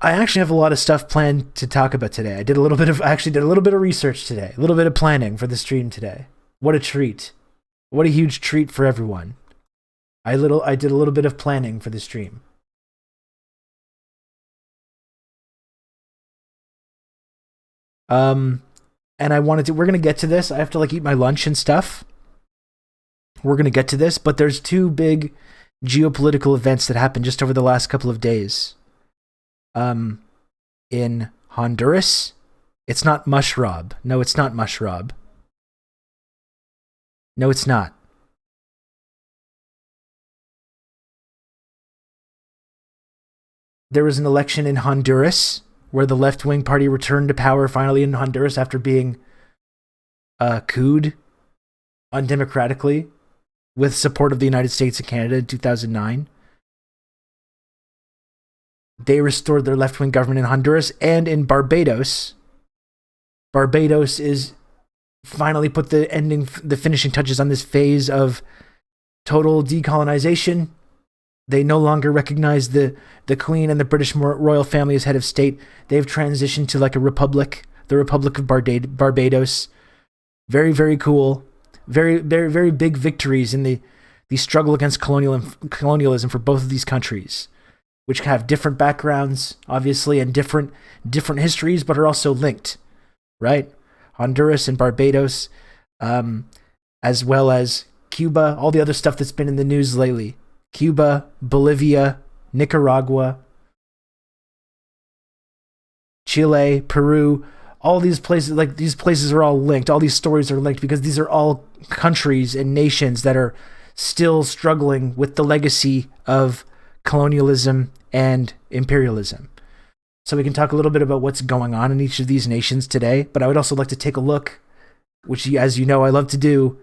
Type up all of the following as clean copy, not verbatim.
I actually have a lot of stuff planned to talk about today. I actually did a little bit of research today, a little bit of planning for the stream today. What a treat. What a huge treat for everyone. I did a little bit of planning for the stream. And we're gonna get to this. I have to eat my lunch and stuff. We're gonna get to this, but there's two big geopolitical events that happened just over the last couple of days. In Honduras, it's not Mushrob. No, it's not Mushrob. No, it's not. There was an election in Honduras where the left-wing party returned to power finally in Honduras after being couped undemocratically with support of the United States and Canada in 2009. They restored their left-wing government in Honduras, and in Barbados. Barbados is finally put the finishing touches on this phase of total decolonization. They no longer recognize the Queen and the British royal family as head of state. They've transitioned to a republic, the Republic of Barbados. Very, very cool. Very, very, very big victories in the struggle against colonialism for both of these countries, which have different backgrounds, obviously, and different histories, but are also linked, right? Honduras and Barbados, as well as Cuba, all the other stuff that's been in the news lately. Cuba, Bolivia, Nicaragua, Chile, Peru, all these places, these places are all linked. All these stories are linked because these are all countries and nations that are still struggling with the legacy of colonialism and imperialism. So we can talk a little bit about what's going on in each of these nations today, but I would also like to take a look, which, as you know, I love to do,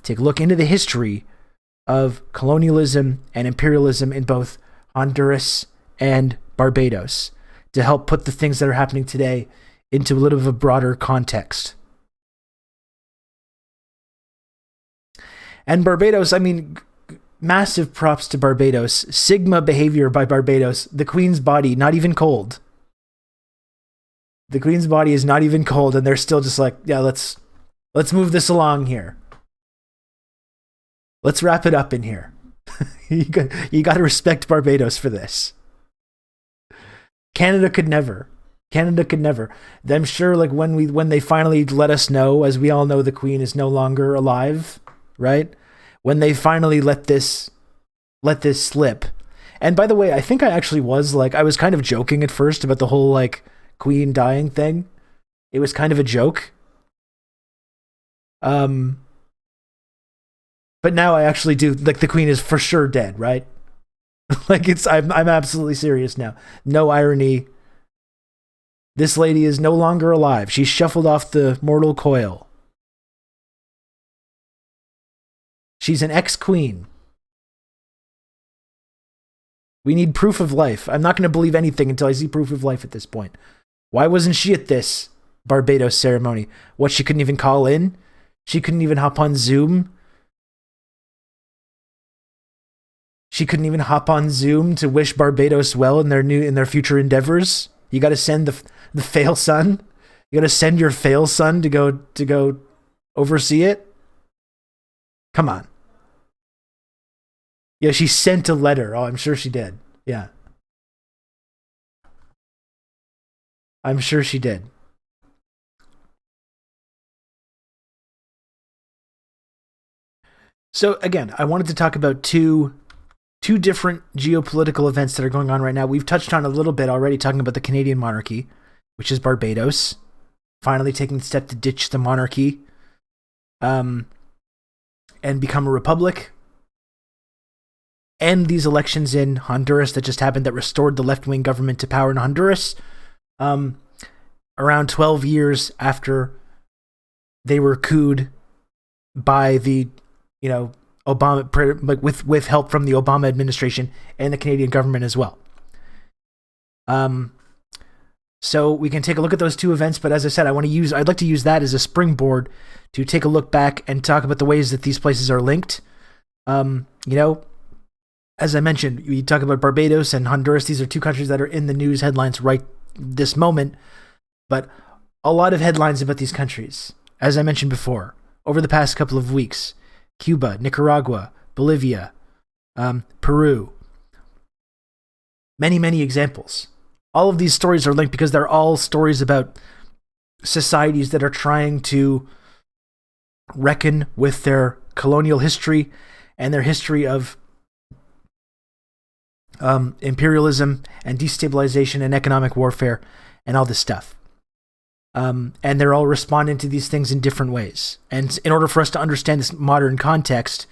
take a look into the history of colonialism and imperialism in both Honduras and Barbados to help put the things that are happening today into a little bit of a broader context. And Barbados, massive props to Barbados. Sigma behavior by Barbados. The Queen's body, not even cold. The Queen's body is not even cold, and they're still just yeah, let's move this along here. Let's wrap it up in here. You got to respect Barbados for this. Canada could never. I'm sure when they finally let us know, as we all know, the Queen is no longer alive, right? When they finally let this slip. And by the way, I think I actually was I was kind of joking at first about the whole Queen dying thing. It was kind of a joke. But now I actually do, the Queen is for sure dead, right? I'm absolutely serious now. No irony. This lady is no longer alive. She's shuffled off the mortal coil. She's an ex-queen. We need proof of life. I'm not going to believe anything until I see proof of life at this point. Why wasn't she at this Barbados ceremony? What, she couldn't even call in? She couldn't even hop on Zoom? She couldn't even hop on Zoom to wish Barbados well in their future endeavors? You got to send the fail son? You got to send your fail son to go oversee it? Come on. Yeah, she sent a letter. Oh, I'm sure she did. Yeah. I'm sure she did. So again, I wanted to talk about two different geopolitical events that are going on right now. We've touched on a little bit already, talking about the Canadian monarchy, which is Barbados, finally taking the step to ditch the monarchy and become a republic. And these elections in Honduras that just happened that restored the left-wing government to power in Honduras around 12 years after they were couped by the, Obama, with help from the Obama administration and the Canadian government as well. So we can take a look at those two events, but as I said, I'd like to use that as a springboard to take a look back and talk about the ways that these places are linked. as I mentioned, we talk about Barbados and Honduras. These are two countries that are in the news headlines right this moment, but a lot of headlines about these countries. As I mentioned before, over the past couple of weeks, Cuba, Nicaragua, Bolivia, Peru, many examples. All of these stories are linked because they're all stories about societies that are trying to reckon with their colonial history and their history of imperialism and destabilization and economic warfare and all this stuff. And they're all responding to these things in different ways. And in order for us to understand this modern context,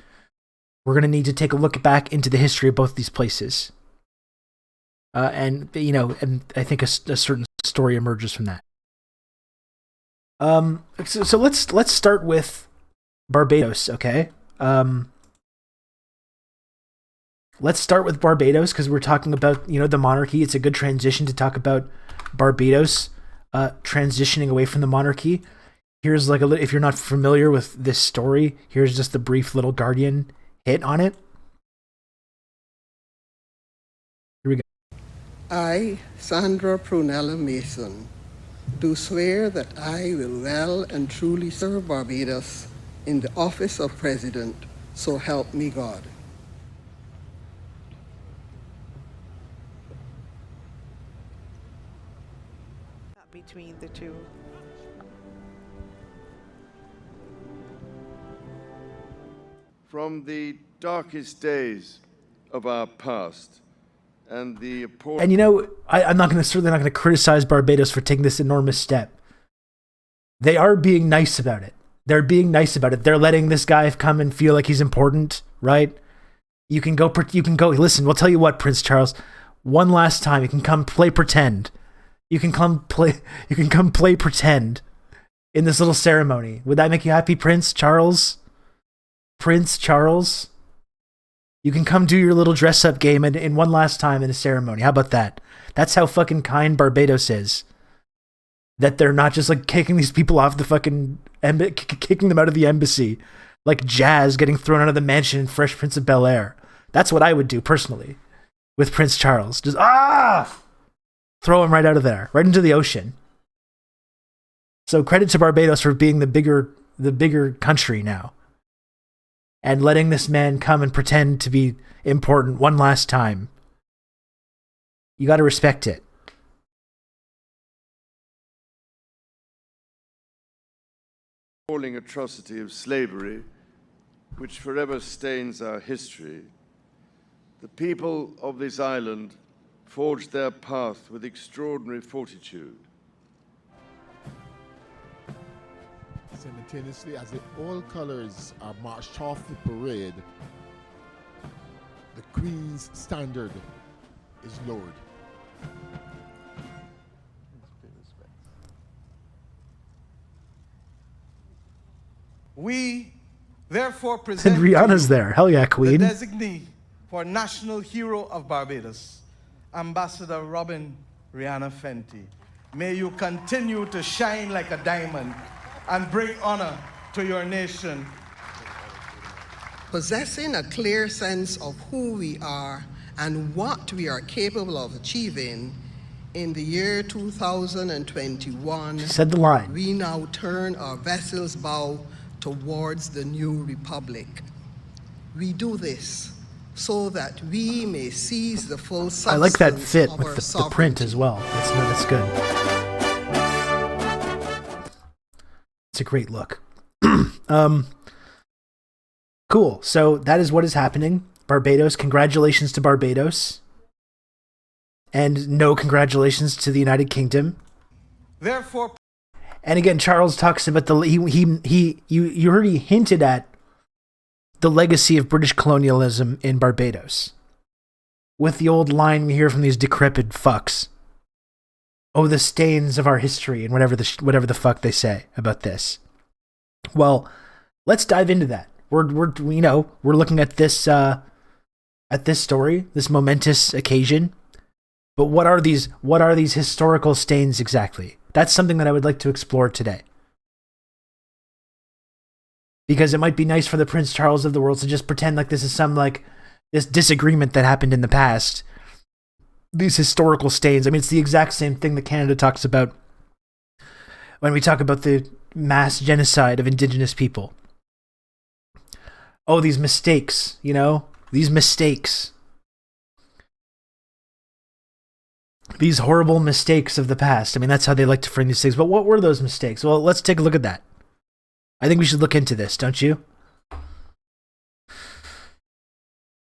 we're going to need to take a look back into the history of both these places. And I think a certain story emerges from that. So let's start with Barbados, okay? Let's start with Barbados because we're talking about, the monarchy. It's a good transition to talk about Barbados transitioning away from the monarchy. Here's like if you're not familiar with this story, here's just the brief little Guardian hit on it. Here we go. I, Sandra Prunella Mason, do swear that I will well and truly serve Barbados in the office of President, so help me God. Between the two. From the darkest days of our past and the appalling... And I'm certainly not going to criticize Barbados for taking this enormous step. They are being nice about it. They're being nice about it. They're letting this guy come and feel like he's important, right? You can go, listen, we'll tell you what, Prince Charles, one last time, you can come play pretend. You can come play pretend in this little ceremony. Would that make you happy, Prince Charles? Prince Charles? You can come do your little dress-up game in one last time in a ceremony. How about that? That's how fucking kind Barbados is. That they're not just like kicking these people off the fucking... kicking them out of the embassy. Like Jazz getting thrown out of the mansion in Fresh Prince of Bel-Air. That's what I would do, personally. With Prince Charles. Just, throw him right out of there, right into the ocean. So credit to Barbados for being the bigger country now. And letting this man come and pretend to be important one last time. You got to respect it. appalling atrocity of slavery, which forever stains our history, the people of this island forged their path with extraordinary fortitude. Simultaneously, as the all colors are marched off the parade, the Queen's standard is lowered. We therefore present And Rihanna's there. Hell yeah, Queen. the designee for National Hero of Barbados, Ambassador Robin Rihanna Fenty. May you continue to shine like a diamond and bring honor to your nation. Possessing a clear sense of who we are and what we are capable of achieving, in the year 2021, Said the line. we now turn our vessel's bow towards the new republic. We do this so that we may seize the full substance I like that fit of with our the print as well. That's good. It's a great look. Cool. So that is what is happening. Barbados. Congratulations to Barbados. And no congratulations to the United Kingdom. Therefore, And again, Charles talks about you already hinted at the legacy of British colonialism in Barbados. With the old line we hear from these decrepit fucks. Oh, the stains of our history, and whatever the fuck they say about this. Well, let's dive into that. We're looking at this story, this momentous occasion. But what are these historical stains exactly? That's something that I would like to explore today. Because it might be nice for the Prince Charles of the world to just pretend like this is some like this disagreement that happened in the past, these historical stains. I mean, it's the exact same thing that Canada talks about when we talk about the mass genocide of Indigenous people. Oh, these mistakes, you know? These mistakes. These horrible mistakes of the past. I mean, that's how they like to frame these things. But what were those mistakes? Well, let's take a look at that. I think we should look into this, don't you?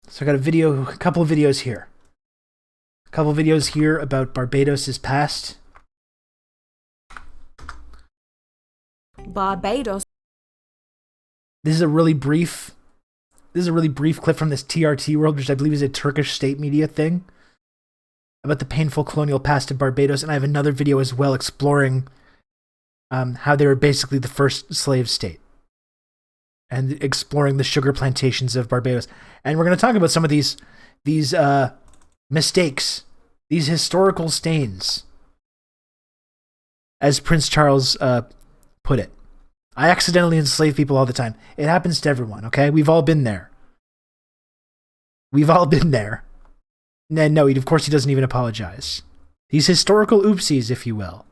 So I got a couple of videos here. A couple of videos here about Barbados' past. Barbados. This is a really brief clip from this TRT World, which I believe is a Turkish state media thing, about the painful colonial past of Barbados. And I have another video as well exploring how they were basically the first slave state and exploring the sugar plantations of Barbados. And we're going to talk about some of these mistakes, these historical stains, as Prince Charles put it. I accidentally enslave people all the time. It happens to everyone, okay? We've all been there. We've all been there. And no, of course he doesn't even apologize. These historical oopsies, if you will.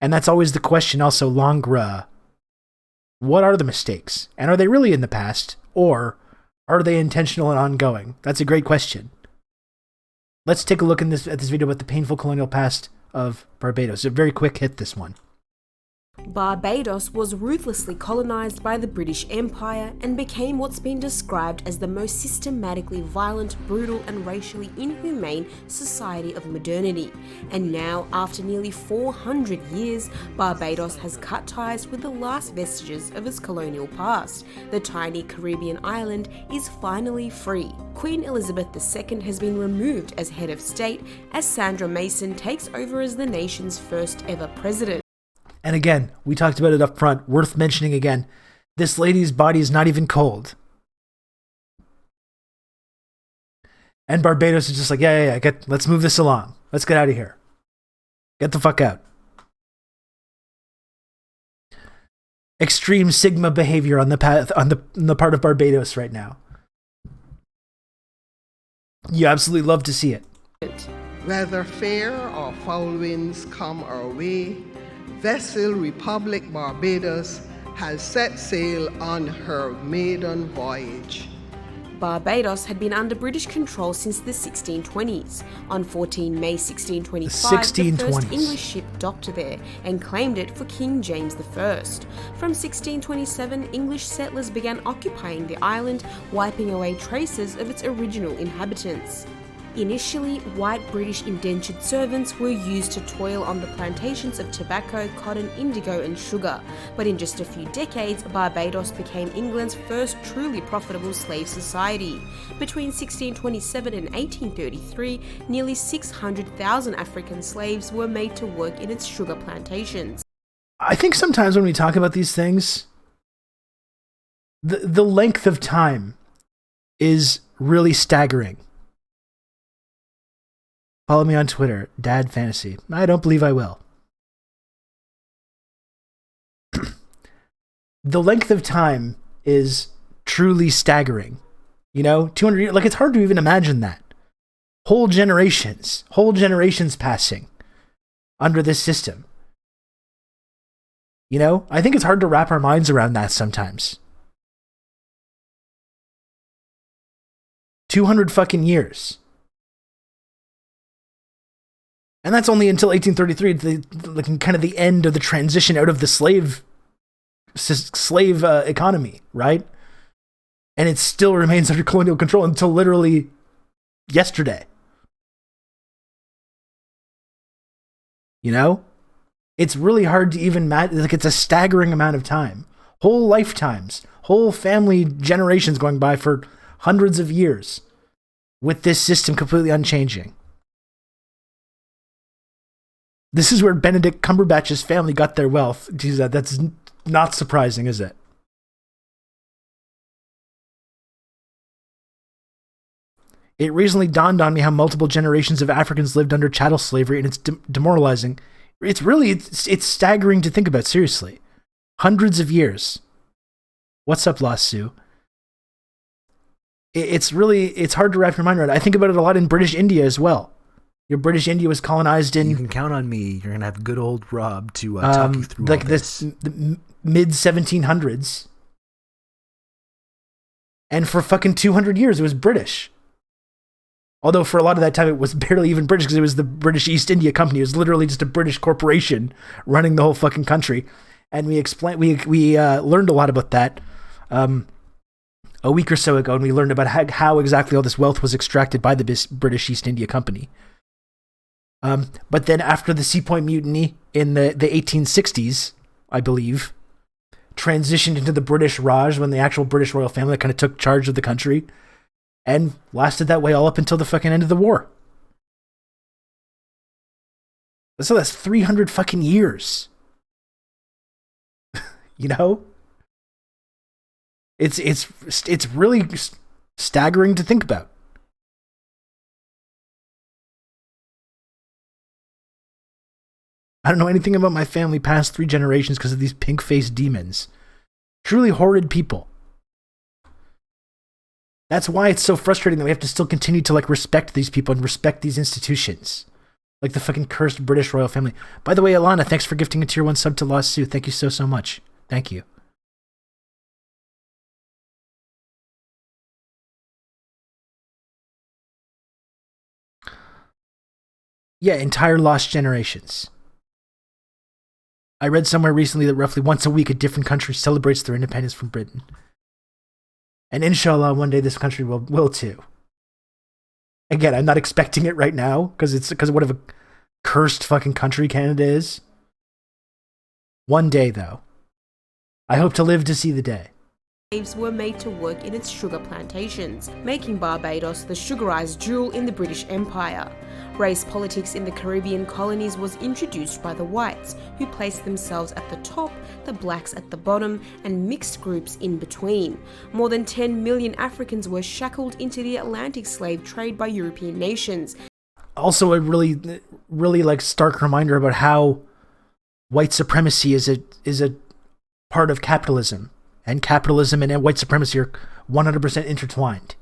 And that's always the question also, Longra. What are the mistakes? And are they really in the past? Or are they intentional and ongoing? That's a great question. Let's take a look at this video about the painful colonial past of Barbados. A very quick hit, this one. Barbados was ruthlessly colonized by the British Empire and became what's been described as the most systematically violent, brutal, and racially inhumane society of modernity. And now, after nearly 400 years, Barbados has cut ties with the last vestiges of its colonial past. The tiny Caribbean island is finally free. Queen Elizabeth II has been removed as head of state as Sandra Mason takes over as the nation's first ever president. And again, we talked about it up front, worth mentioning again, this lady's body is not even cold. And Barbados is just like, yeah, let's move this along. Let's get out of here. Get the fuck out. Extreme Sigma behavior on the part of Barbados right now. You absolutely love to see it. Whether fair or foul winds come our way, vessel Republic Barbados has set sail on her maiden voyage. Barbados had been under British control since the 1620s. On 14 May 1625, the first English ship docked there and claimed it for King James I. From 1627, English settlers began occupying the island, wiping away traces of its original inhabitants. Initially, white British indentured servants were used to toil on the plantations of tobacco, cotton, indigo and sugar, but in just a few decades, Barbados became England's first truly profitable slave society. Between 1627 and 1833, nearly 600,000 African slaves were made to work in its sugar plantations. I think sometimes when we talk about these things, the length of time is really staggering. Follow me on Twitter, Dad Fantasy. I don't believe I will. The length of time is truly staggering. You know, 200 years, like it's hard to even imagine that. Whole generations passing under this system. You know, I think it's hard to wrap our minds around that sometimes. 200 fucking years. And that's only until 1833, kind of the end of the transition out of the slave economy, right? And it still remains under colonial control until literally yesterday. You know? It's really hard to even imagine. Like, it's a staggering amount of time. Whole lifetimes, whole family generations going by for hundreds of years with this system completely unchanging. This is where Benedict Cumberbatch's family got their wealth. Geez, that's not surprising, is it? It recently dawned on me how multiple generations of Africans lived under chattel slavery, and it's demoralizing. It's staggering to think about, seriously. Hundreds of years. What's up, Lost Sue? it's hard to wrap your mind around. I think about it a lot in British India as well. British India was colonized in... You can count on me. You're going to have good old Rob to talk you through like all this. The mid-1700s. And for fucking 200 years, it was British. Although for a lot of that time, it was barely even British because it was the British East India Company. It was literally just a British corporation running the whole fucking country. And we learned a lot about that a week or so ago, and we learned about how exactly all this wealth was extracted by the British East India Company. But then after the Sea Point Mutiny in the 1860s, I believe, transitioned into the British Raj when the actual British royal family kind of took charge of the country and lasted that way all up until the fucking end of the war. So that's 300 fucking years. You know? It's really staggering to think about. I don't know anything about my family past 3 generations because of these pink-faced demons. Truly horrid people. That's why it's so frustrating that we have to still continue to respect these people and respect these institutions. Like the fucking cursed British royal family. By the way, Alana, thanks for gifting a tier 1 sub to Lost Sue. Thank you so much. Thank you. Yeah, entire lost generations. I read somewhere recently that roughly once a week a different country celebrates their independence from Britain. And inshallah, one day this country will too. Again, I'm not expecting it right now because of what a cursed fucking country Canada is. One day, though. I hope to live to see the day. Slaves were made to work in its sugar plantations, making Barbados the sugarized jewel in the British Empire. Race politics in the Caribbean colonies was introduced by the whites, who placed themselves at the top, the blacks at the bottom, and mixed groups in between. More than 10 million Africans were shackled into the Atlantic slave trade by European nations. Also a really stark reminder about how white supremacy is a part of capitalism. And capitalism and white supremacy are 100% intertwined.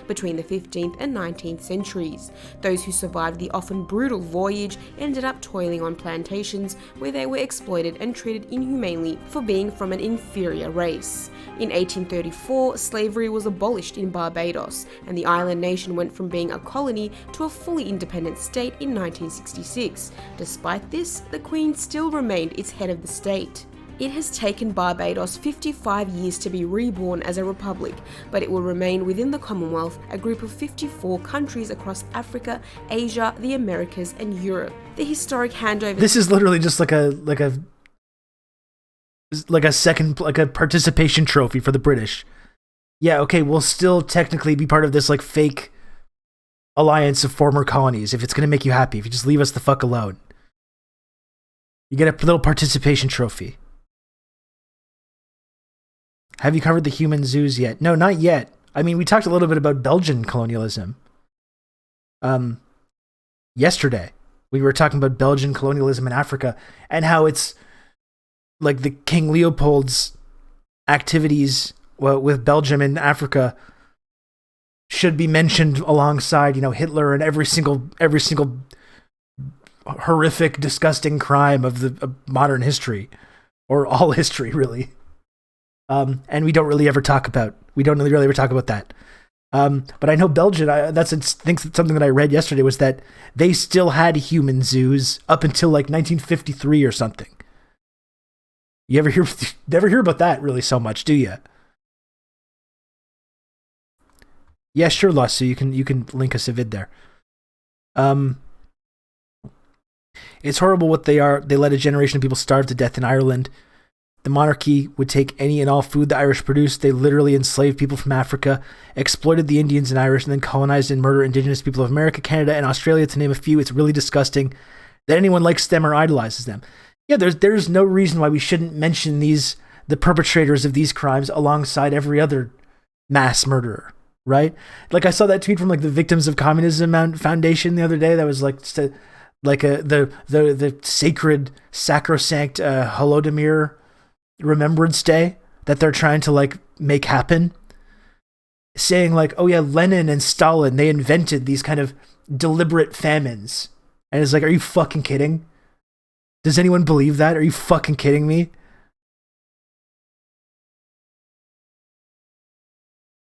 Between the 15th and 19th centuries, those who survived the often brutal voyage ended up toiling on plantations where they were exploited and treated inhumanely for being from an inferior race. In 1834, slavery was abolished in Barbados, and the island nation went from being a colony to a fully independent state in 1966. Despite this, the Queen still remained its head of the state. It has taken Barbados 55 years to be reborn as a republic, but it will remain within the Commonwealth, a group of 54 countries across Africa, Asia, the Americas, and Europe. The historic handover... This is literally just like a participation trophy for the British. Yeah, okay, we'll still technically be part of this fake alliance of former colonies if it's going to make you happy, if you just leave us the fuck alone. You get a little participation trophy. Have you covered the human zoos yet? No, not yet. I mean, we talked a little bit about Belgian colonialism. Yesterday, we were talking about Belgian colonialism in Africa and how it's like the King Leopold's activities with Belgium in Africa should be mentioned alongside, Hitler and every single horrific, disgusting crime of modern history, or all history, really. And we don't really ever talk about that. But I know Belgium, something that I read yesterday was that they still had human zoos up until 1953 or something. You never hear about that really so much, do you? Yeah, sure, Lost, so you can link us a vid there. It's horrible what they are. They let a generation of people starve to death in Ireland. The monarchy would take any and all food the Irish produced. They literally enslaved people from Africa, exploited the Indians and Irish, and then colonized and murdered indigenous people of America, Canada, and Australia, to name a few. It's really disgusting that anyone likes them or idolizes them. Yeah, there's no reason why we shouldn't mention the perpetrators of these crimes alongside every other mass murderer, right? I saw that tweet from the Victims of Communism Foundation the other day that was like the sacred, sacrosanct Holodomor Remembrance Day that they're trying to like make happen, saying like, oh yeah, Lenin and Stalin, they invented these kind of deliberate famines. And it's like, are you fucking kidding? Does anyone believe that? Are you fucking kidding me?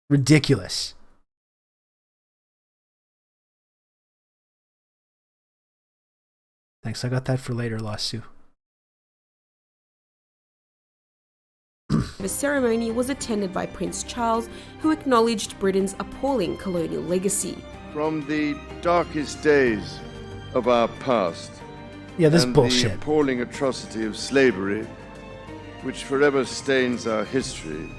Ridiculous. Thanks, I got that for later, Lasu. The ceremony was attended by Prince Charles, who acknowledged Britain's appalling colonial legacy. From the darkest days of our past, Yeah, this and bullshit. the appalling atrocity of slavery, which forever stains our history,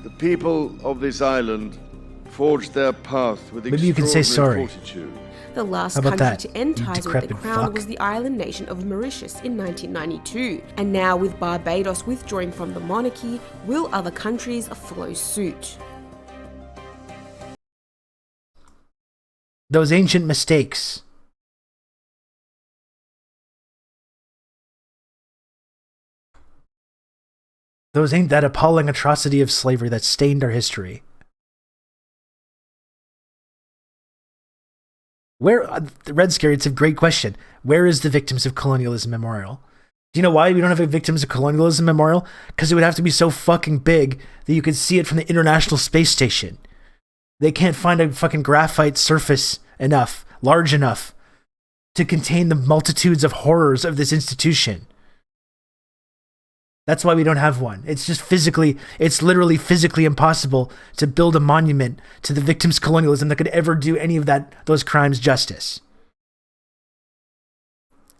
the people of this island forged their path with Maybe you can say sorry. fortitude. The last How about country that, to end you ties with the decrepit crown fuck? was the island nation of Mauritius in 1992. And now, with Barbados withdrawing from the monarchy, will other countries follow suit? Those ancient mistakes. Those ain't that appalling atrocity of slavery that stained our history. Where, Red Scary, it's a great question. Where is the Victims of Colonialism Memorial? Do you know why we don't have a Victims of Colonialism Memorial? Because it would have to be so fucking big that you could see it from the International Space Station. They can't find a fucking graphite surface enough, large enough, to contain the multitudes of horrors of this institution. That's why we don't have one. It's just it's literally physically impossible to build a monument to the victims of colonialism that could ever do any of those crimes justice.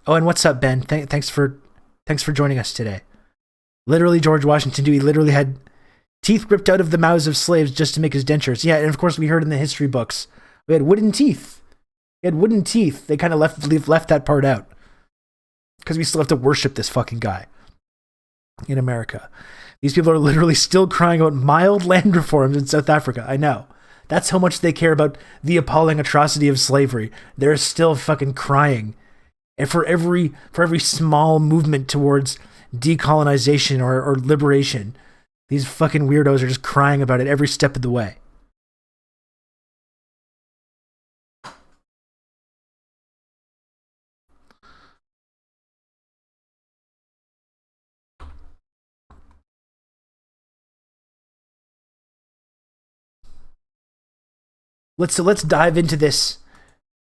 Oh, and what's up, Ben? Thanks for joining us today. Literally, George Washington Dewey literally had teeth ripped out of the mouths of slaves just to make his dentures. Yeah, and of course we heard in the history books, we had wooden teeth. He had wooden teeth. They kind of left that part out. Because we still have to worship this fucking guy. In America. These people are literally still crying about mild land reforms in South Africa. I know. That's how much they care about the appalling atrocity of slavery. They're still fucking crying. And for every small movement towards decolonization or liberation, these fucking weirdos are just crying about it every step of the way. Let's dive into this,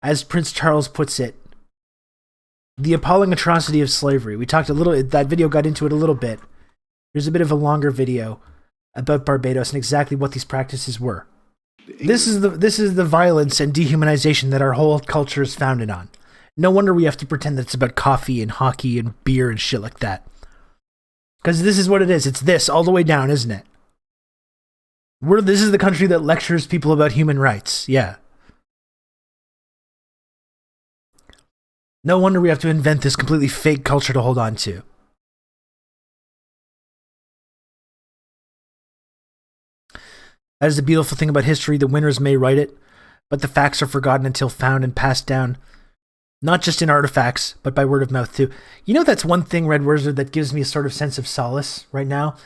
as Prince Charles puts it, the appalling atrocity of slavery. We talked that video got into it a little bit. Here's a bit of a longer video about Barbados and exactly what these practices were. This is the violence and dehumanization that our whole culture is founded on. No wonder we have to pretend that it's about coffee and hockey and beer and shit like that. Because this is what it is. It's this all the way down, isn't it? This is the country that lectures people about human rights. Yeah. No wonder we have to invent this completely fake culture to hold on to. That is the beautiful thing about history. The winners may write it, but the facts are forgotten until found and passed down. Not just in artifacts, but by word of mouth too. You know, that's one thing, Red Wizard, that gives me a sort of sense of solace right now.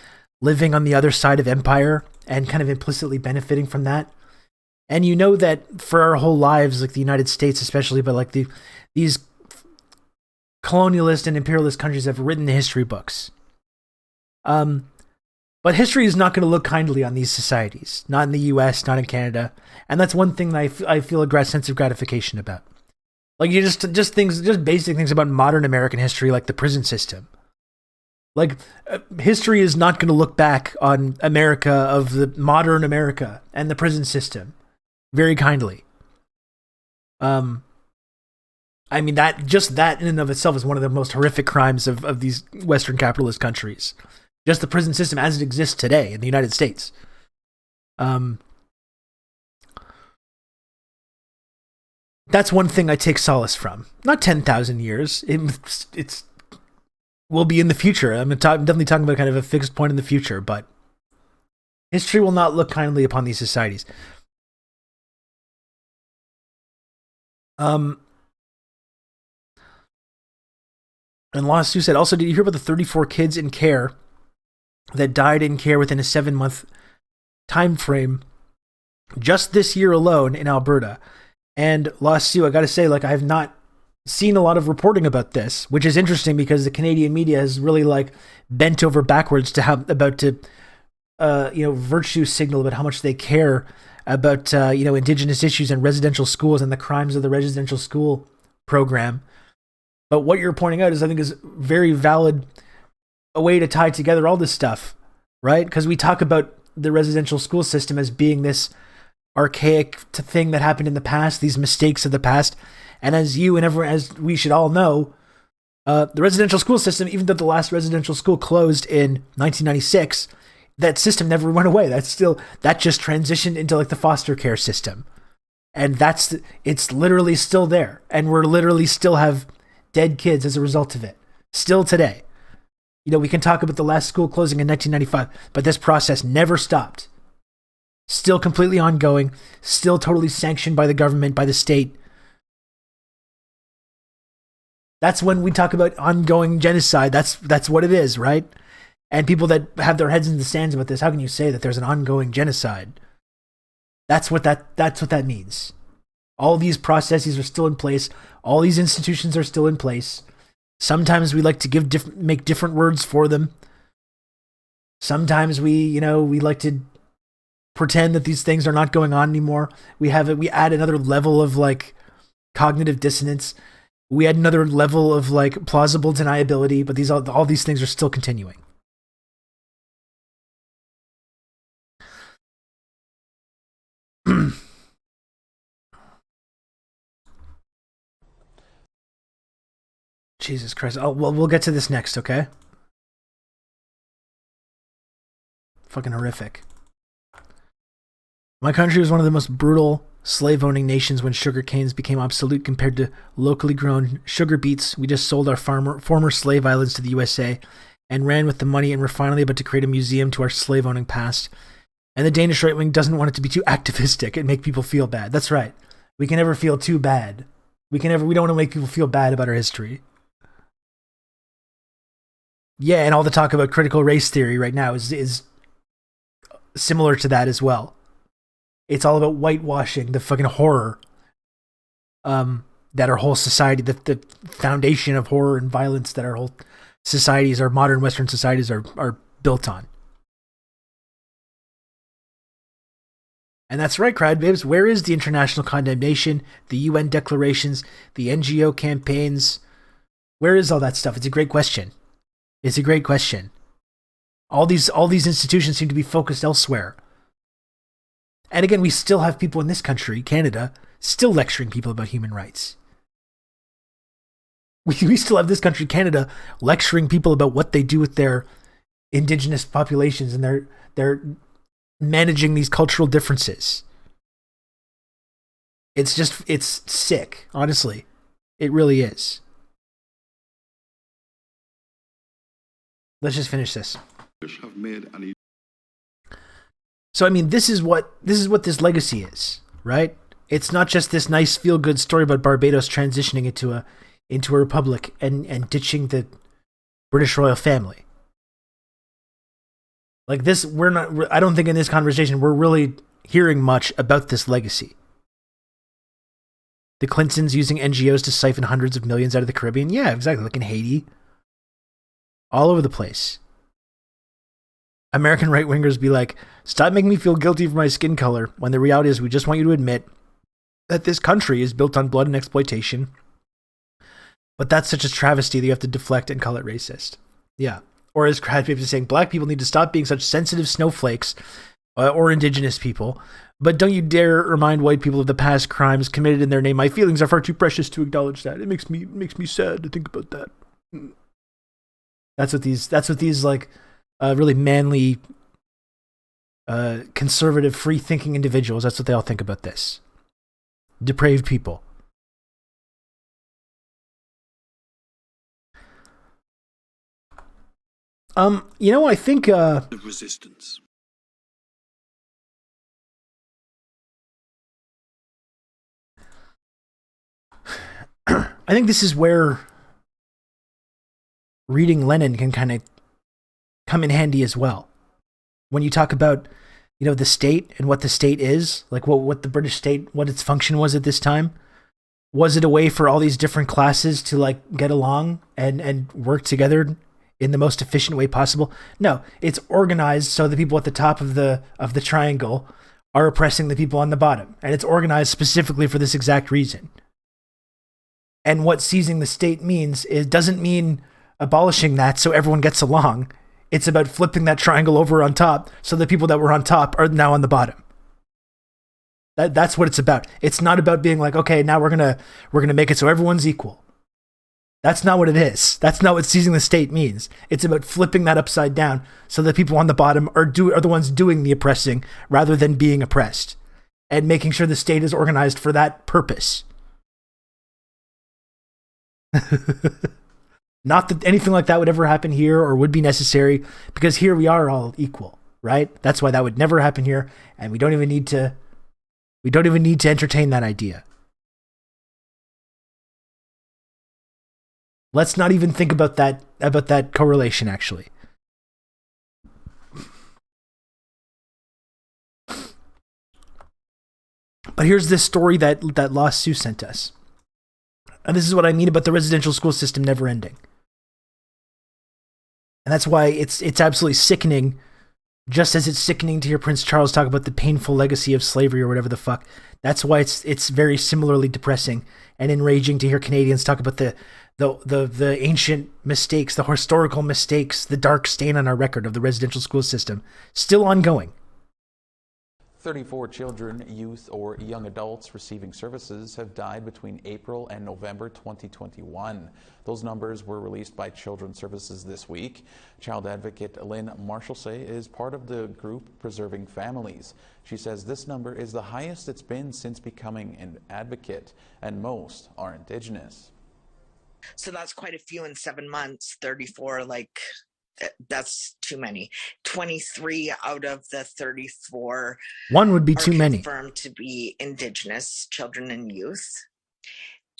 Living on the other side of empire and kind of implicitly benefiting from that. And you know that for our whole lives, like the United States especially, but like these colonialist and imperialist countries have written the history books. But history is not going to look kindly on these societies. Not in the US, not in Canada. And that's one thing that I feel a sense of gratification about. Like you just basic things about modern American history, like the prison system. Like, history is not going to look back on America of the modern America and the prison system very kindly. I mean, that in and of itself is one of the most horrific crimes of these Western capitalist countries. Just the prison system as it exists today in the United States. That's one thing I take solace from. Not 10,000 years. It's will be in the future. I'm definitely talking about kind of a fixed point in the future, but history will not look kindly upon these societies. And Law Sue said, also, did you hear about the 34 kids in care that died in care within a 7-month time frame just this year alone in Alberta? And Law Sue, I gotta say, like, I have not seen a lot of reporting about this, which is interesting because the Canadian media has really like bent over backwards to have about to virtue signal about how much they care about Indigenous issues and residential schools and the crimes of the residential school program. But what you're pointing out is, I think, is very valid, a way to tie together all this stuff, right? Because we talk about the residential school system as being this archaic thing that happened in the past, these mistakes of the past. And as you and everyone, as we should all know, the residential school system, even though the last residential school closed in 1996, that system never went away. That just transitioned into like the foster care system. And it's literally still there. And we're literally still have dead kids as a result of it. Still today. We can talk about the last school closing in 1995, but this process never stopped. Still completely ongoing, still totally sanctioned by the government, by the state. That's when we talk about ongoing genocide. That's what it is, right? And people that have their heads in the sands about this, how can you say that there's an ongoing genocide? That's what that means. All these processes are still in place. All these institutions are still in place. Sometimes we like to make different words for them. Sometimes we like to pretend that these things are not going on anymore. We add another level of like cognitive dissonance. We add another level of like plausible deniability, but all these things are still continuing. Jesus Christ. Oh, well, we'll get to this next, okay? Fucking horrific. My country was one of the most brutal slave-owning nations when sugar canes became obsolete compared to locally grown sugar beets. We just sold our former slave islands to the USA and ran with the money, and we're finally about to create a museum to our slave-owning past. And the Danish right wing doesn't want it to be too activistic and make people feel bad. That's right. We can never feel too bad. We don't want to make people feel bad about our history. Yeah, and all the talk about critical race theory right now is similar to that as well. It's all about whitewashing the fucking horror that our whole society, the foundation of horror and violence that our whole societies, our modern Western societies are built on. And that's right, crowd babes. Where is the international condemnation, the UN declarations, the NGO campaigns? Where is all that stuff? It's a great question. It's a great question. All these institutions seem to be focused elsewhere. And again, we still have people in this country, Canada, still lecturing people about human rights. We still have this country, Canada, lecturing people about what they do with their indigenous populations and their managing these cultural differences. It's sick, honestly. It really is. Let's just finish this. So, I mean, this is what this legacy is, right? It's not just this nice feel-good story about Barbados transitioning into a republic and ditching the British royal family. Like this, I don't think in this conversation we're really hearing much about this legacy. The Clintons using NGOs to siphon hundreds of millions out of the Caribbean. Yeah, exactly. Like in Haiti. All over the place. American right-wingers be like, stop making me feel guilty for my skin color, when the reality is we just want you to admit that this country is built on blood and exploitation. But that's such a travesty that you have to deflect and call it racist. Yeah. Or as Crad Papers is saying, black people need to stop being such sensitive snowflakes, or indigenous people. But don't you dare remind white people of the past crimes committed in their name. My feelings are far too precious to acknowledge that. It makes me sad to think about that. That's what these like really manly, conservative, free-thinking individuals, that's what they all think about this. Depraved people. I think resistance. I think this is where reading Lenin can kind of come in handy as well. When you talk about, the state and what the state is, like what the British state, what its function was at this time. Was it a way for all these different classes to like get along and work together in the most efficient way possible? No, it's organized so the people at the top of the triangle are oppressing the people on the bottom. And it's organized specifically for this exact reason. And what seizing the state means, it doesn't mean abolishing that so everyone gets along. It's about flipping that triangle over on top so the people that were on top are now on the bottom. That's what it's about. It's not about being like, okay, now we're gonna make it so everyone's equal. That's not what it is. That's not what seizing the state means. It's about flipping that upside down so the people on the bottom are the ones doing the oppressing rather than being oppressed, and making sure the state is organized for that purpose. Not that anything like that would ever happen here or would be necessary, because here we are all equal, right? That's why that would never happen here, and we don't even need to entertain that idea. Let's not even think about that correlation, actually. But here's this story that Lost Sue sent us. And this is what I mean about the residential school system never ending. And that's why it's absolutely sickening, just as it's sickening to hear Prince Charles talk about the painful legacy of slavery or whatever the fuck. That's why it's very similarly depressing and enraging to hear Canadians talk about the ancient mistakes, the historical mistakes, the dark stain on our record of the residential school system, still ongoing. 34 children, youth, or young adults receiving services have died between April and November 2021. Those numbers were released by Children's Services this week. Child advocate Lynn Marshallsay is part of the group Preserving Families. She says this number is the highest it's been since becoming an advocate, and most are Indigenous. So that's quite a few in 7 months. 34, that's too many. 23 out of the 34 one would be too many, confirmed to be Indigenous children and youth.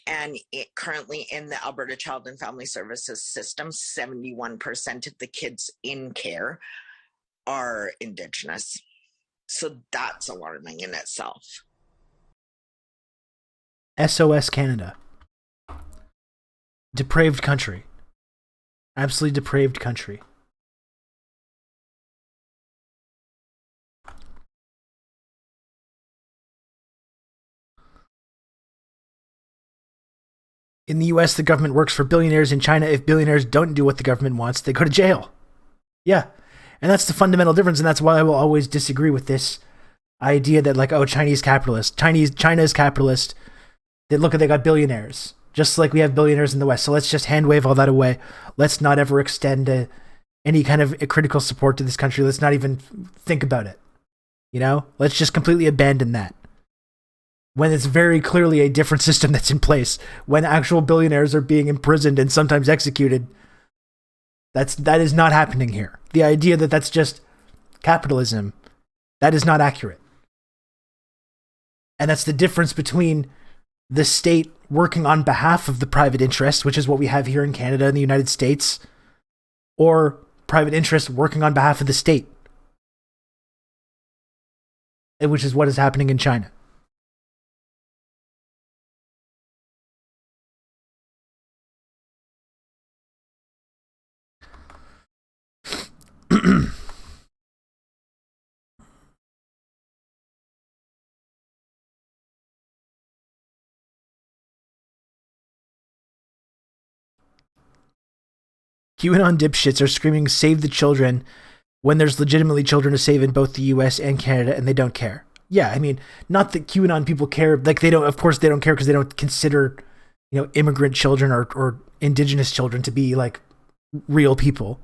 And currently in the Alberta Child and Family Services system, 71% of the kids in care are Indigenous. So that's alarming in itself. SOS Canada. Depraved country. Absolutely depraved country. In the US, the government works for billionaires. In China, if billionaires don't do what the government wants, they go to jail. Yeah. And that's the fundamental difference, and that's why I will always disagree with this idea that Chinese capitalist. China is capitalist. They got billionaires. Just like we have billionaires in the West. So let's just hand wave all that away. Let's not ever extend any kind of critical support to this country. Let's not even think about it. Let's just completely abandon that. When it's very clearly a different system that's in place. When actual billionaires are being imprisoned and sometimes executed. That is not happening here. The idea that that's just capitalism, that is not accurate. And that's the difference between the state working on behalf of the private interest, which is what we have here in Canada and the United States, or private interest working on behalf of the state, which is what is happening in China. QAnon dipshits are screaming "Save the children" when there's legitimately children to save in both the US and Canada, and they don't care. Yeah, I mean, not that QAnon people care. They don't. Of course, they don't care because they don't consider, immigrant children or Indigenous children to be real people.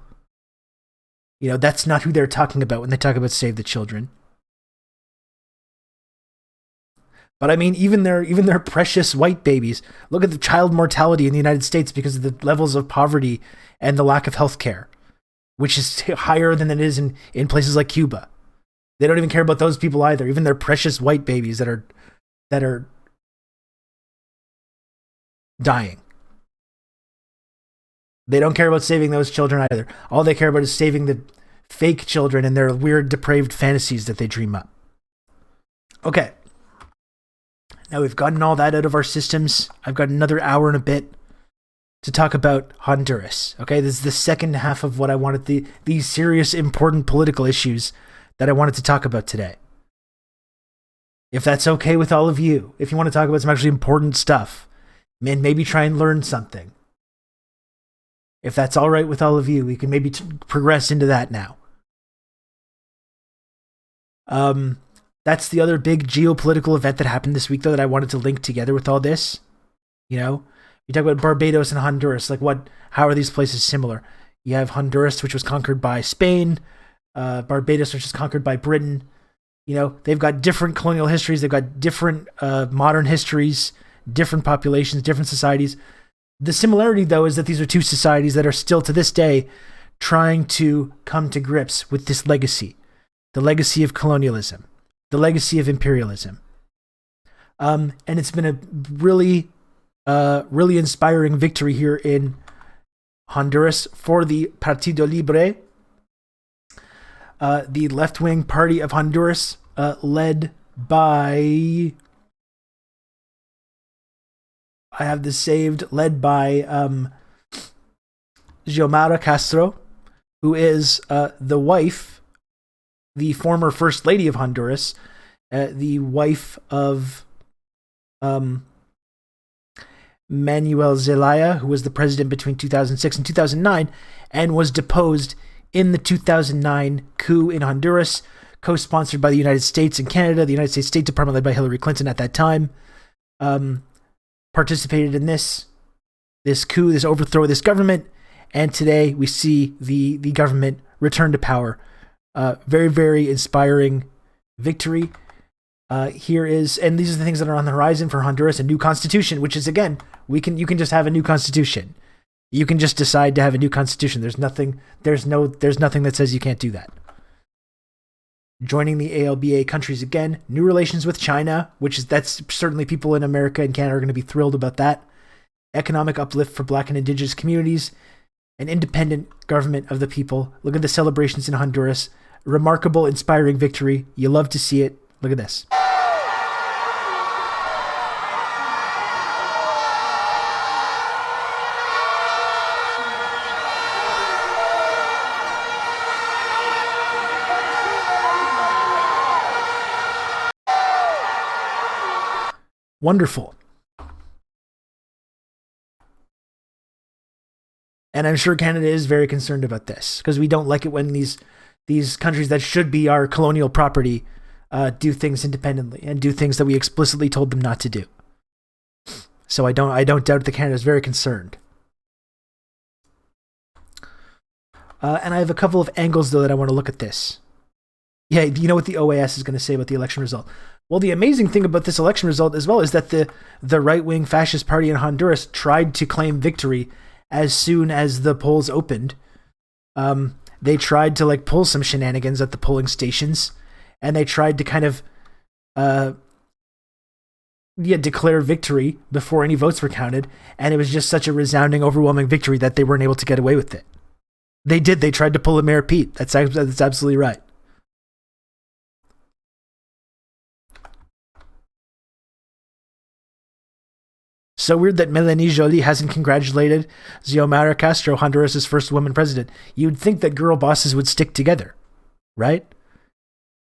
That's not who they're talking about when they talk about "Save the children." But I mean, even their precious white babies. Look at the child mortality in the United States because of the levels of poverty and the lack of health care, which is higher than it is in places like Cuba. They don't even care about those people either. Even their precious white babies that are dying. They don't care about saving those children either. All they care about is saving the fake children and their weird, depraved fantasies that they dream up. Okay. Now we've gotten all that out of our systems. I've got another hour and a bit to talk about Honduras. Okay, this is the second half of what I wanted, these serious, important political issues that I wanted to talk about today. If that's okay with all of you, if you want to talk about some actually important stuff, and maybe try and learn something. If that's all right with all of you, we can maybe progress into that now. That's the other big geopolitical event that happened this week, though, that I wanted to link together with all this. You know, you talk about Barbados and Honduras. Like, how are these places similar? You have Honduras, which was conquered by Spain, Barbados, which was conquered by Britain. You know, they've got different colonial histories. They've got different modern histories, different populations, different societies. The similarity, though, is that these are two societies that are still to this day trying to come to grips with this legacy, the legacy of colonialism, the legacy of imperialism. And it's been a really, really inspiring victory here in Honduras for the Partido Libre, the left-wing party of Honduras, led by... I have this saved, led by Xiomara Castro, who is the wife, the former First Lady of Honduras, the wife of Manuel Zelaya, who was the president between 2006 and 2009, and was deposed in the 2009 coup in Honduras, co-sponsored by the United States and Canada. The United States State Department, led by Hillary Clinton at that time, participated in this coup, this overthrow of this government, and today we see the government return to power. Very, very inspiring victory. Here is, and these are the things that are on the horizon for Honduras: a new constitution, which is, again, you can just have a new constitution. You can just decide to have a new constitution. There's nothing that says you can't do that. Joining the ALBA countries again, new relations with China, that's certainly people in America and Canada are going to be thrilled about that. Economic uplift for Black and Indigenous communities, an independent government of the people. Look at the celebrations in Honduras. Remarkable, inspiring victory. You love to see it. Look at this. Wonderful. And I'm sure Canada is very concerned about this, because we don't like it when these countries that should be our colonial property do things independently and do things that we explicitly told them not to do. So I don't doubt that Canada is very concerned. And I have a couple of angles, though, that I want to look at this. Yeah, you know what the OAS is going to say about the election result? Well, the amazing thing about this election result as well is that the right-wing fascist party in Honduras tried to claim victory as soon as the polls opened. They tried to pull some shenanigans at the polling stations, and they tried to kind of declare victory before any votes were counted, and it was just such a resounding, overwhelming victory that they weren't able to get away with it. They did. They tried to pull a Mayor Pete. That's absolutely right. So weird that Melanie Joly hasn't congratulated Xiomara Castro, Honduras' first woman president. You'd think that girl bosses would stick together, right?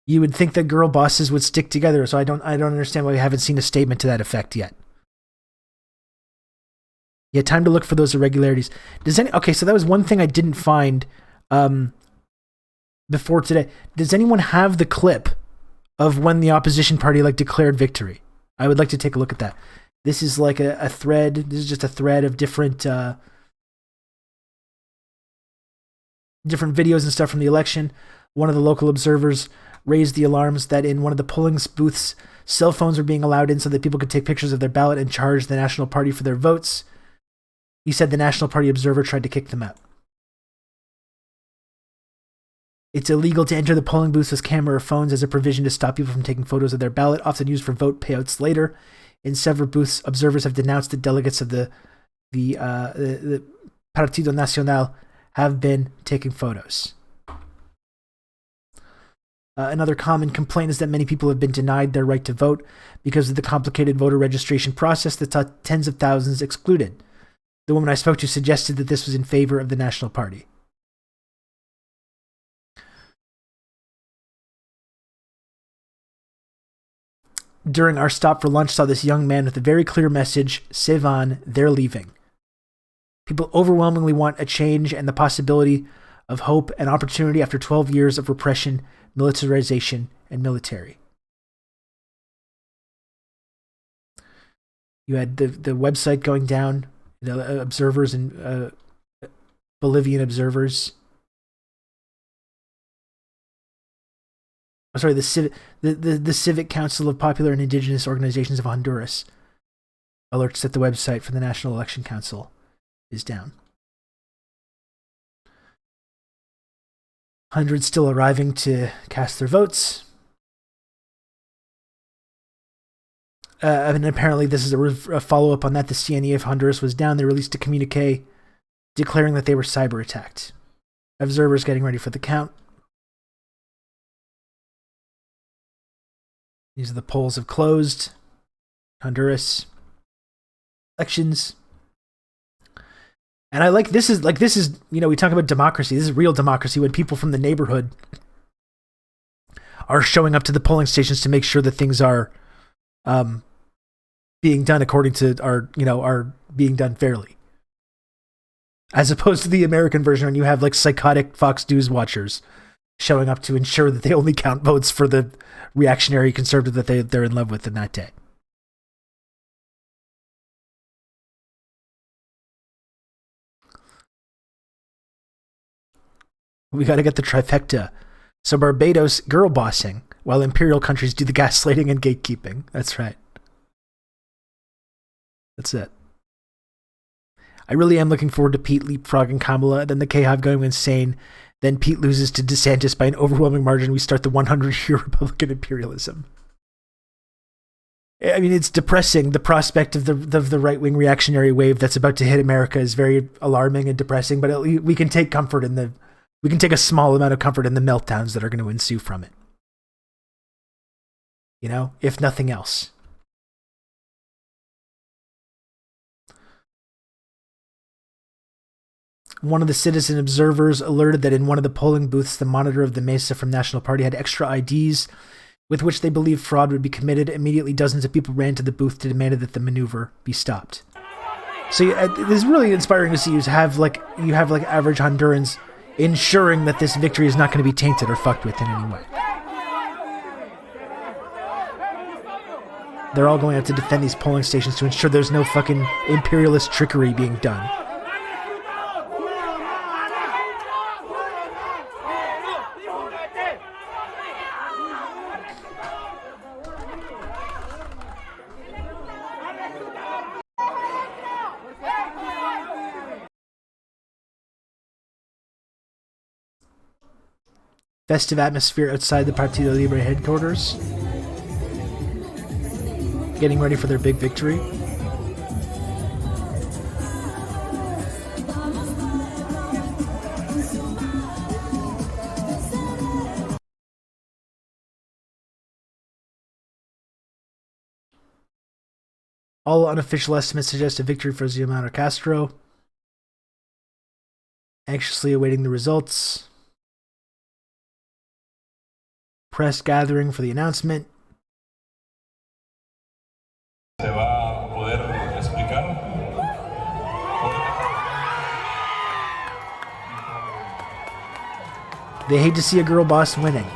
You would think that girl bosses would stick together. So I don't understand why we haven't seen a statement to that effect yet. Yeah, time to look for those irregularities. Okay, so that was one thing I didn't find before today. Does anyone have the clip of when the opposition party declared victory? I would like to take a look at that. This is like a thread. This is just a thread of different videos and stuff from the election. One of the local observers raised the alarms that in one of the polling booths, cell phones were being allowed in so that people could take pictures of their ballot and charge the National Party for their votes. He said the National Party observer tried to kick them out. It's illegal to enter the polling booths with camera or phones as a provision to stop people from taking photos of their ballot, often used for vote payouts later. In several booths, observers have denounced the delegates of the Partido Nacional have been taking photos. Another common complaint is that many people have been denied their right to vote because of the complicated voter registration process that saw tens of thousands excluded. The woman I spoke to suggested that this was in favor of the National Party. During our stop for lunch, saw this young man with a very clear message, "Se van, they're leaving." People overwhelmingly want a change and the possibility of hope and opportunity after 12 years of repression, militarization, and military. You had the website going down, the observers and Bolivian observers. Sorry, the Civic Council of Popular and Indigenous Organizations of Honduras alerts that the website for the National Election Council is down. Hundreds still arriving to cast their votes. And apparently this is a follow-up on that. The CNE of Honduras was down. They released a communique declaring that they were cyber-attacked. Observers getting ready for the count. These are the polls have closed. Honduras. Elections. And I like this is, we talk about democracy. This is real democracy when people from the neighborhood are showing up to the polling stations to make sure that things are being done according to are being done fairly. As opposed to the American version when you have like psychotic Fox News watchers showing up to ensure that they only count votes for the reactionary conservative that they're in love with in that day. We got to get the trifecta. So Barbados girl bossing, while imperial countries do the gaslighting and gatekeeping. That's right. That's it. I really am looking forward to Pete leapfrogging Kamala, then the K-Hive going insane, then Pete loses to DeSantis by an overwhelming margin. We start the 100-year Republican imperialism. I mean, it's depressing. The prospect of the right-wing reactionary wave that's about to hit America is very alarming and depressing, but at least we can take comfort in we can take a small amount of comfort in the meltdowns that are going to ensue from it. If nothing else. One of the citizen observers alerted that in one of the polling booths, the monitor of the Mesa from National Party had extra IDs with which they believed fraud would be committed. Immediately, dozens of people ran to the booth to demand that the maneuver be stopped. So this is really inspiring to see you have average Hondurans ensuring that this victory is not going to be tainted or fucked with in any way. They're all going out to defend these polling stations to ensure there's no fucking imperialist trickery being done. Festive atmosphere outside the Partido Libre headquarters. Getting ready for their big victory. All unofficial estimates suggest a victory for Xiomara Castro. Anxiously awaiting the results. Press gathering for the announcement. Se va a poder explicar. They hate to see a girl boss winning.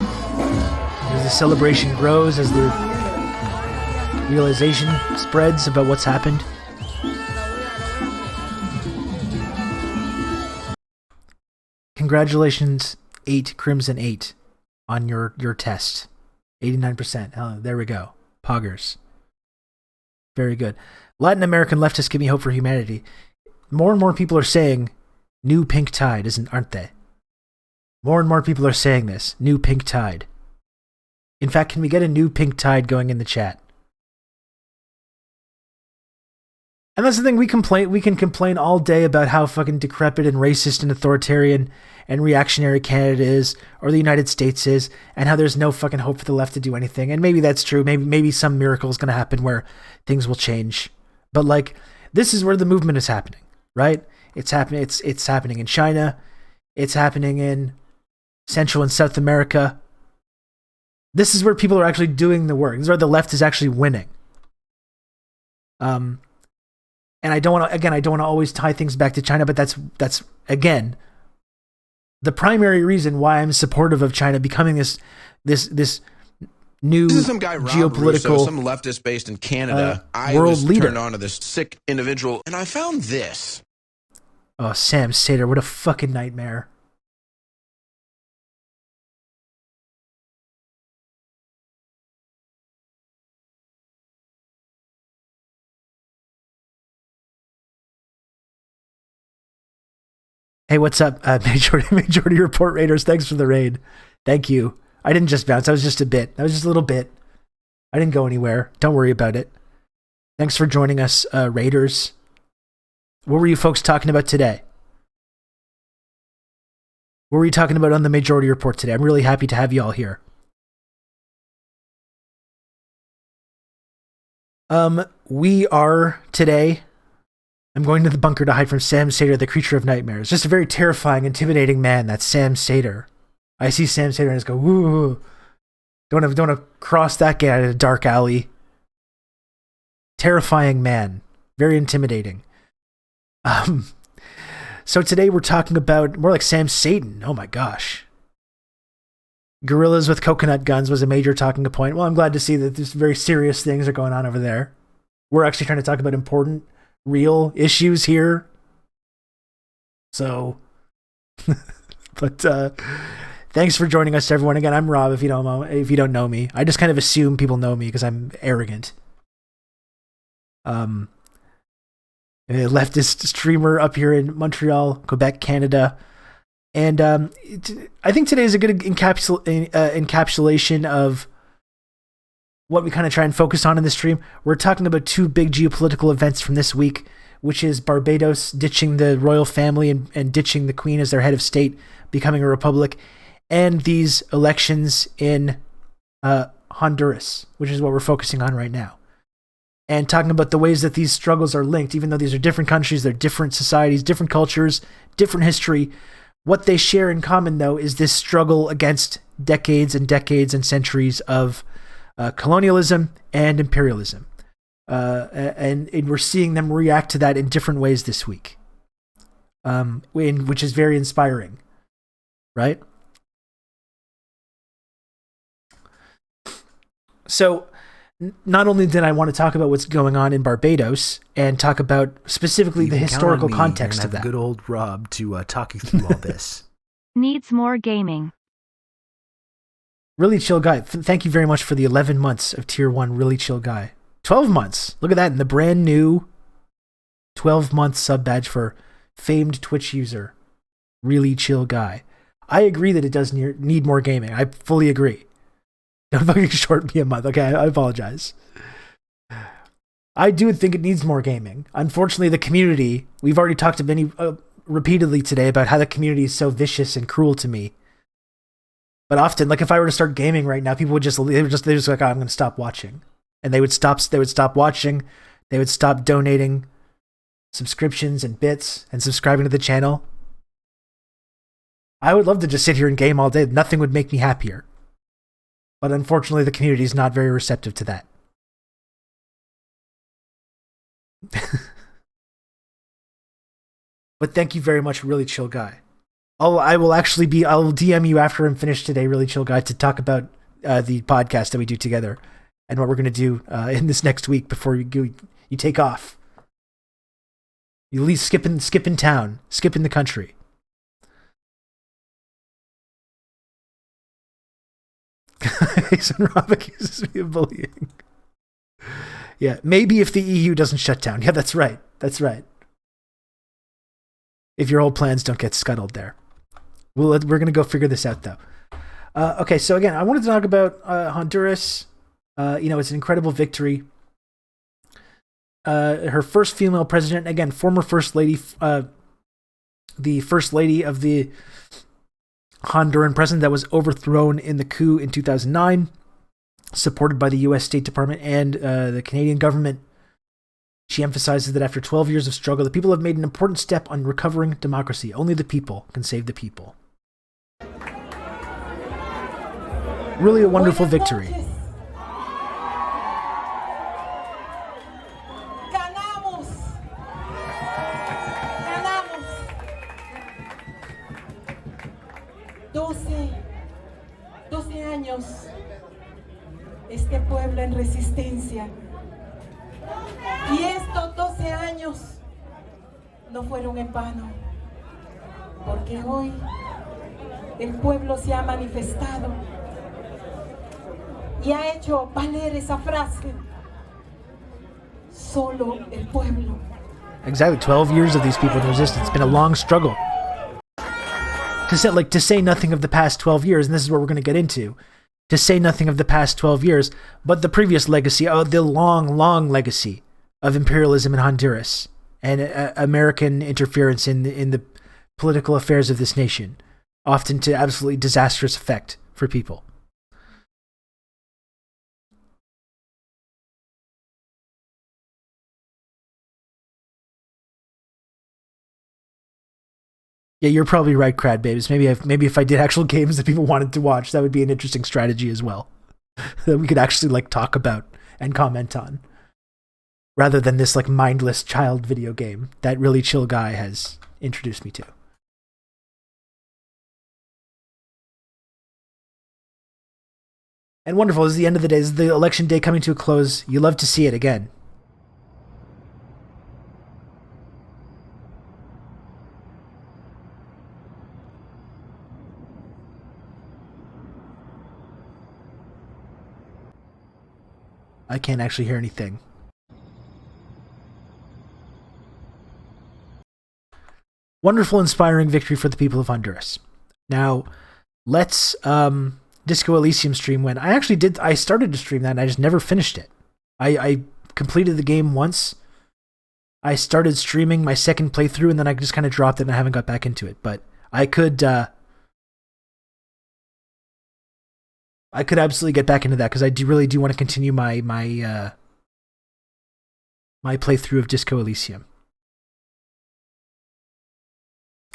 As the celebration grows, as the realization spreads about what's happened. Congratulations, 8 Crimson 8 on your test. 89%. Oh, there we go. Poggers. Very good. Latin American leftists give me hope for humanity. More and more people are saying new pink tide, aren't they? More and more people are saying this. New pink tide. In fact, can we get a new pink tide going in the chat? And that's the thing, we can complain all day about how fucking decrepit and racist and authoritarian and reactionary Canada is, or the United States is, and how there's no fucking hope for the left to do anything. And maybe that's true. Maybe some miracle is going to happen where things will change. But like, this is where the movement is happening, right? It's happening. It's happening in China. It's happening in Central and South America. This is where people are actually doing the work. This is where the left is actually winning. And I don't want to always tie things back to China, but that's again the primary reason why I'm supportive of China becoming this new, this is some guy, Rob geopolitical, Russo, some leftist based in Canada. I world was leader. turned on to this sick individual, and I found this. Oh, Sam Sater, what a fucking nightmare. Hey, what's up, Majority Report Raiders? Thanks for the raid. Thank you. I didn't just bounce. That was just a bit. That was just a little bit. I didn't go anywhere. Don't worry about it. Thanks for joining us, Raiders. What were you folks talking about today? What were you talking about on the Majority Report today? I'm really happy to have you all here. We are today... I'm going to the bunker to hide from Sam Sater, the creature of nightmares. Just a very terrifying, intimidating man, that's Sam Sater. I see Sam Sater and I just go, woo. Don't want to cross that gate out of a dark alley. Terrifying man. Very intimidating. So today we're talking about more like Sam Satan. Oh my gosh. Gorillas with coconut guns was a major talking point. Well, I'm glad to see that there's very serious things are going on over there. We're actually trying to talk about important, real issues here. So, but thanks for joining us, everyone. Again, I'm Rob. If you don't know me, I just kind of assume people know me because I'm arrogant. A leftist streamer up here in Montreal, Quebec, Canada, and I think today is a good encapsulation of what we kind of try and focus on in the stream. We're talking about two big geopolitical events from this week, which is Barbados ditching the royal family and ditching the Queen as their head of state, becoming a republic, and these elections in Honduras, which is what we're focusing on right now. And talking about the ways that these struggles are linked, even though these are different countries, they're different societies, different cultures, different history. What they share in common, though, is this struggle against decades and decades and centuries of colonialism and imperialism. And we're seeing them react to that in different ways this week, which is very inspiring, right? So not only did I want to talk about what's going on in Barbados and talk about specifically the historical context of that. Good old Rob to talk you through all this. Needs more gaming. Really chill guy. Thank you very much for the 11 months of tier 1 really chill guy. 12 months. Look at that. And the brand new 12-month sub badge for famed Twitch user. Really chill guy. I agree that it does need more gaming. I fully agree. Don't fucking short me a month. Okay, I apologize. I do think it needs more gaming. Unfortunately, the community, we've already talked to many repeatedly today about how the community is so vicious and cruel to me. But often, like if I were to start gaming right now, people would just like, oh, I'm going to stop watching. And they would stop watching. They would stop donating subscriptions and bits and subscribing to the channel. I would love to just sit here and game all day. Nothing would make me happier. But unfortunately, the community is not very receptive to that. But thank you very much, really chill guy. I'll DM you after I'm finished today, really chill guy, to talk about the podcast that we do together and what we're going to do in this next week before you take off. You leave skipping town, skipping the country. Jason Rob accuses me of bullying. Yeah, maybe if the EU doesn't shut down. Yeah, that's right. That's right. If your old plans don't get scuttled there. We're going to go figure this out, though. Okay, so again, I wanted to talk about Honduras. It's an incredible victory. Her first female president, again, former first lady, the first lady of the Honduran president that was overthrown in the coup in 2009, supported by the U.S. State Department and the Canadian government. She emphasizes that after 12 years of struggle, the people have made an important step on recovering democracy. Only the people can save the people. Really a wonderful victory. Ganamos. 12 años este pueblo en resistencia. Y estos 12 años no fueron en vano, porque hoy el pueblo se ha manifestado y ha hecho valer esa frase, solo el pueblo. Exactly, 12 years of these people in resistance. It's been a long struggle. To say nothing of the past 12 years, and this is what we're going to get into, to say nothing of the past 12 years, but the previous legacy, the long, long legacy of imperialism in Honduras and American interference in the political affairs of this nation, often to absolutely disastrous effect for people. Yeah, you're probably right, Crad Babes. Maybe if I did actual games that people wanted to watch, that would be an interesting strategy as well. That we could actually talk about and comment on. Rather than this mindless child video game that really chill guy has introduced me to. And wonderful, this is the end of the day. This is the election day coming to a close. You love to see it again. I can't actually hear anything. Wonderful, inspiring victory for the people of Honduras. Now, let's Disco Elysium stream when I started to stream that and I just never finished it. I completed the game once. I started streaming my second playthrough and then I just kind of dropped it and I haven't got back into it. But I could absolutely get back into that because I really do want to continue my playthrough of Disco Elysium.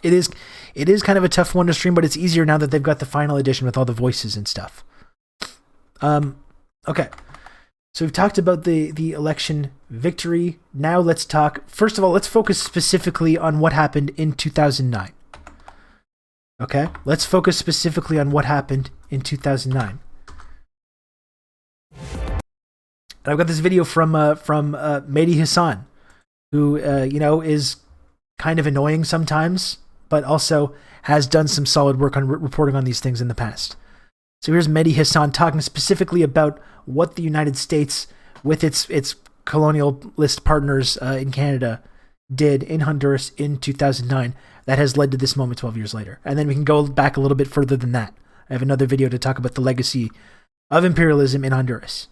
It is kind of a tough one to stream, but it's easier now that they've got the final edition with all the voices and stuff. Okay. So we've talked about the election victory. Now let's talk. First of all, let's focus specifically on what happened in 2009. Okay? Let's focus specifically on what happened in 2009. And I've got this video from Mehdi Hassan, who is kind of annoying sometimes, but also has done some solid work on reporting on these things in the past. So here's Mehdi Hassan talking specifically about what the United States, with its colonialist partners in Canada, did in Honduras in 2009 that has led to this moment 12 years later. And then we can go back a little bit further than that. I have another video to talk about the legacy of imperialism in Honduras.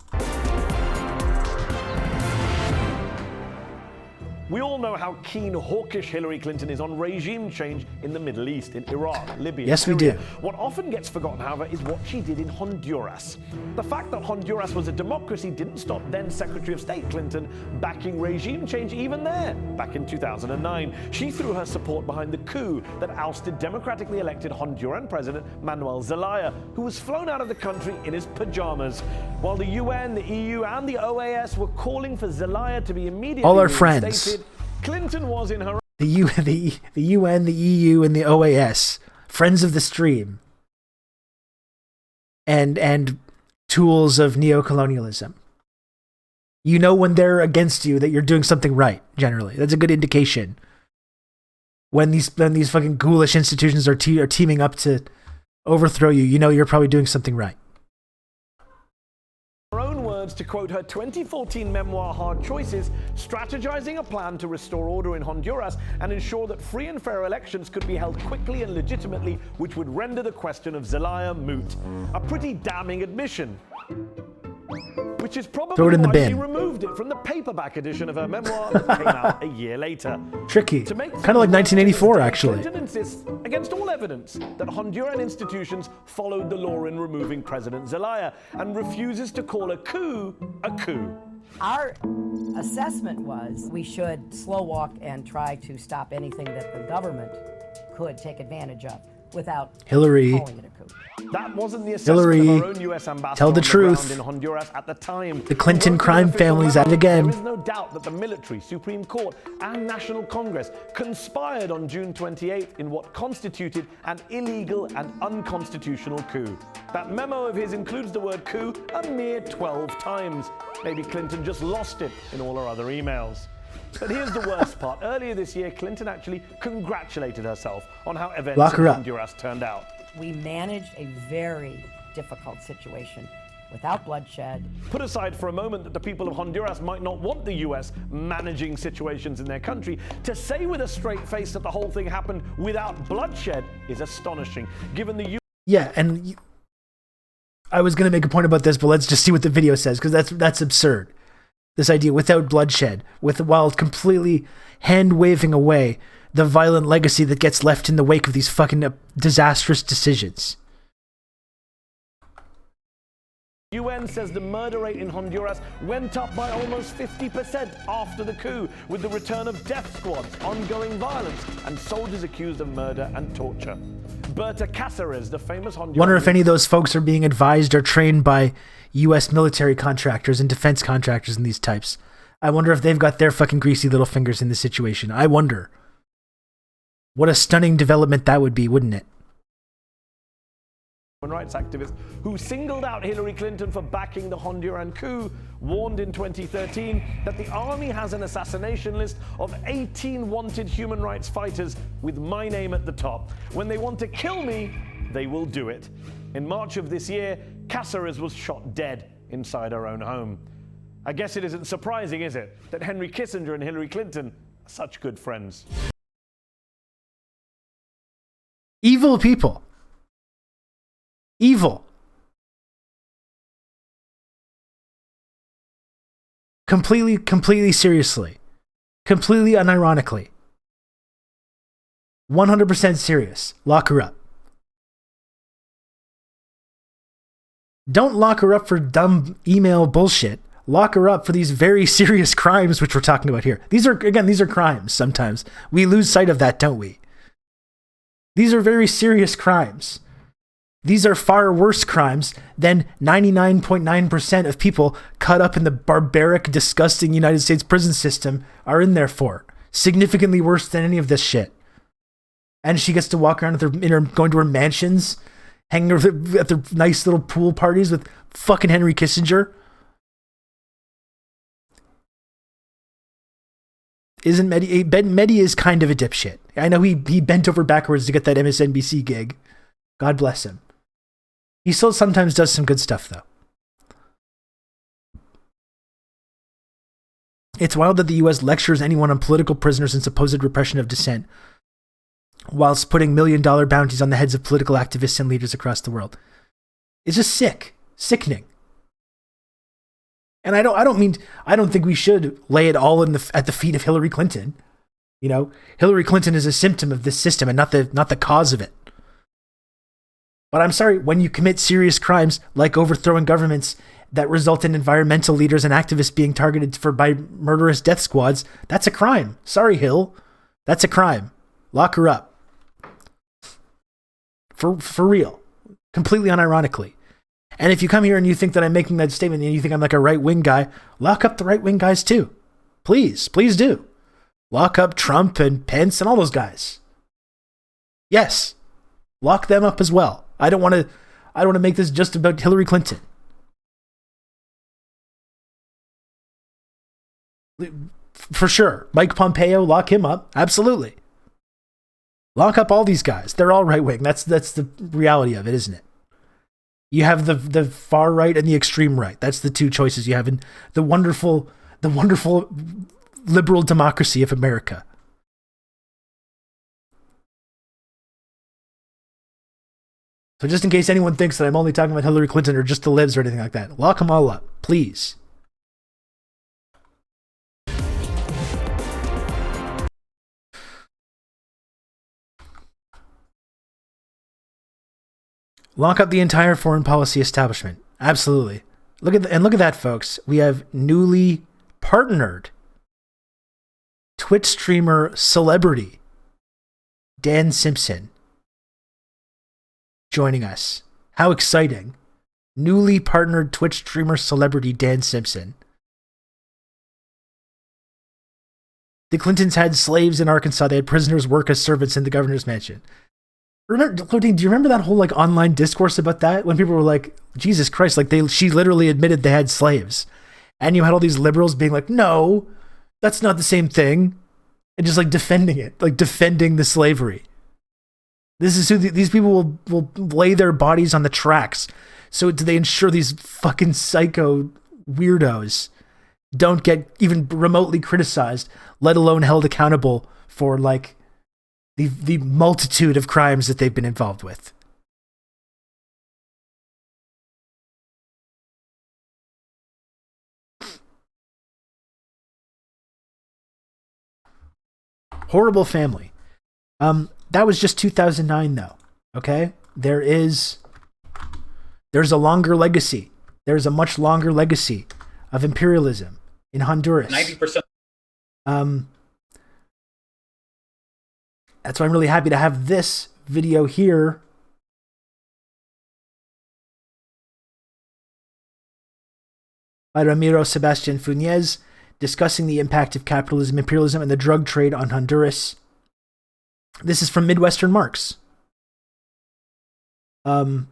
We all know how keen, hawkish Hillary Clinton is on regime change in the Middle East, in Iraq, Libya, yes, Syria. We do. What often gets forgotten, however, is what she did in Honduras. The fact that Honduras was a democracy didn't stop then Secretary of State Clinton backing regime change even there, back in 2009. She threw her support behind the coup that ousted democratically elected Honduran President Manuel Zelaya, who was flown out of the country in his pajamas. While the UN, the EU, and the OAS were calling for Zelaya to be immediately all our reinstated, friends. Clinton was in her the UN, the EU, and the OAS, friends of the stream, and tools of neocolonialism. You know when they're against you that you're doing something right. Generally, that's a good indication. When these fucking ghoulish institutions are teaming up to overthrow you, you know you're probably doing something right. own words, words to quote her 2014 memoir Hard Choices, strategizing a plan to restore order in Honduras and ensure that free and fair elections could be held quickly and legitimately, which would render the question of Zelaya moot. A pretty damning admission. Which is probably Throw it in the why bin. she removed it from the paperback edition of her memoir that came out a year later. Tricky. To make Kind of like 1984, actually. Clinton insists, against all evidence, that Honduran institutions followed the law in removing President Zelaya and refuses to call a coup a coup. Our assessment was we should slow walk and try to stop anything that the government could take advantage of without Hillary. calling it a coup. That wasn't the assessment Hillary, of our own US ambassador tell the on truth. ground in Honduras at the time. The Clinton In crime official family's memo, at it again. There is no doubt that the military, Supreme Court, and National Congress conspired on June 28 in what constituted an illegal and unconstitutional coup. That memo of his includes the word coup a mere 12 times. Maybe Clinton just lost it in all her other emails. But here's the worst part. Earlier this year, Clinton actually congratulated herself on how events Lock her in up. Honduras turned out. We managed a very difficult situation without bloodshed. Put aside for a moment that the people of Honduras might not want the US managing situations in their country. To say with a straight face that the whole thing happened without bloodshed is astonishing, given the Yeah, and I was going to make a point about this, but let's just see what the video says, because that's absurd. This idea without bloodshed, while completely hand-waving away the violent legacy that gets left in the wake of these fucking disastrous decisions. UN says the murder rate in Honduras went up by almost 50% after the coup, with the return of death squads, ongoing violence, and soldiers accused of murder and torture. Berta Cáceres, the famous Honduran... Wonder if any of those folks are being advised or trained by U.S. military contractors and defense contractors and these types. I wonder if they've got their fucking greasy little fingers in this situation. I wonder. What a stunning development that would be, wouldn't it? Human rights activist who singled out Hillary Clinton for backing the Honduran coup warned in 2013 that the army has an assassination list of 18 wanted human rights fighters with my name at the top. When they want to kill me, they will do it. In March of this year, Cáceres was shot dead inside her own home. I guess it isn't surprising, is it, that Henry Kissinger and Hillary Clinton are such good friends. Evil people. Evil. Completely seriously. Completely unironically. 100% serious. Lock her up. Don't lock her up for dumb email bullshit. Lock her up for these very serious crimes which we're talking about here. These are crimes sometimes. We lose sight of that, don't we? These are very serious crimes. These are far worse crimes than 99.9% of people caught up in the barbaric, disgusting United States prison system are in there for. Significantly worse than any of this shit. And she gets to walk around going to her mansions, hanging at their nice little pool parties with fucking Henry Kissinger. Isn't Mehdi is kind of a dipshit. I know he bent over backwards to get that MSNBC gig. God bless him. He still sometimes does some good stuff, though. It's wild that the U.S. lectures anyone on political prisoners and supposed repression of dissent, whilst putting $1 million bounties on the heads of political activists and leaders across the world. It's just sickening. And I don't think we should lay it all at the feet of Hillary Clinton. You know, Hillary Clinton is a symptom of this system and not the cause of it. But I'm sorry, when you commit serious crimes like overthrowing governments that result in environmental leaders and activists being targeted by murderous death squads, that's a crime. Sorry, Hill. That's a crime. Lock her up. For real. Completely unironically. And if you come here and you think that I'm making that statement and you think I'm like a right-wing guy, lock up the right-wing guys too. Please do. Lock up Trump and Pence and all those guys. Yes. Lock them up as well. I don't want to make this just about Hillary Clinton. For sure. Mike Pompeo, lock him up. Absolutely. Lock up all these guys. They're all right-wing. That's the reality of it, isn't it? You have the far right and the extreme right. That's the two choices you have in the wonderful liberal democracy of America. So just in case anyone thinks that I'm only talking about Hillary Clinton or just the libs or anything like that, lock them all up, please. Lock up the entire foreign policy establishment. Absolutely. Look at that, folks. We have newly partnered Twitch streamer celebrity Dan Simpson joining us. How exciting. Newly partnered Twitch streamer celebrity Dan Simpson. The Clintons had slaves in Arkansas. They had prisoners work as servants in the governor's mansion. Do you remember that whole like online discourse about that? When people were like, Jesus Christ, like she literally admitted they had slaves. And you had all these liberals being like, no, that's not the same thing. And just like defending it, like defending the slavery. This is who these people will lay their bodies on the tracks. So they ensure these fucking psycho weirdos don't get even remotely criticized, let alone held accountable for like the multitude of crimes that they've been involved with. Horrible family. That was just 2009 though. Okay? There's a longer legacy. There's a much longer legacy of imperialism in Honduras. 90%. That's why I'm really happy to have this video here. By Ramiro Sebastian Funes, discussing the impact of capitalism, imperialism, and the drug trade on Honduras. This is from Midwestern Marks. Because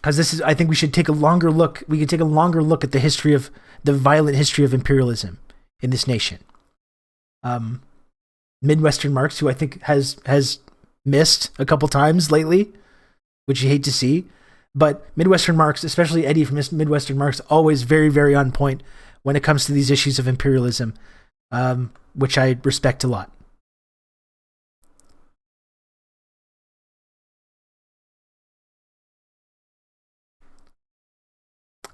this is, I think we should take a longer look. We can take a longer look at the history of the violent history of imperialism in this nation. Midwestern Marks, who I think has missed a couple times lately, which you hate to see. But Midwestern Marks, especially Eddie from Midwestern Marks, always very, very on point when it comes to these issues of imperialism, which I respect a lot.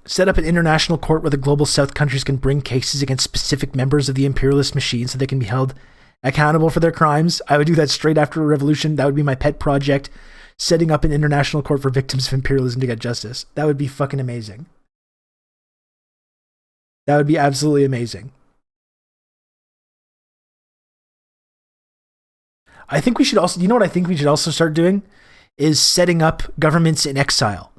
Set up an international court where the global south countries can bring cases against specific members of the imperialist machine so they can be held accountable for their crimes. I would do that straight after a revolution. That would be my pet project. Setting up an international court for victims of imperialism to get justice. That would be fucking amazing. That would be absolutely amazing. I think we should also, you know what I think we should also start doing? Is setting up governments in exile.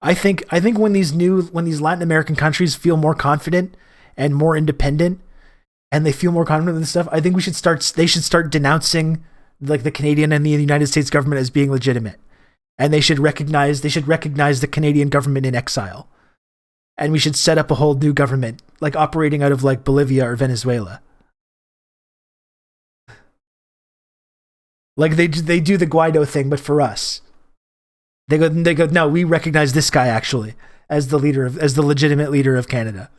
I think when these Latin American countries feel more confident and more independent, and they feel more confident in this stuff, I think they should start denouncing like the Canadian and the United States government as being legitimate. And they should recognize the Canadian government in exile. And we should set up a whole new government, like operating out of like Bolivia or Venezuela. Like they do the Guaido thing, but for us. They go, no, we recognize this guy actually as the legitimate leader of Canada.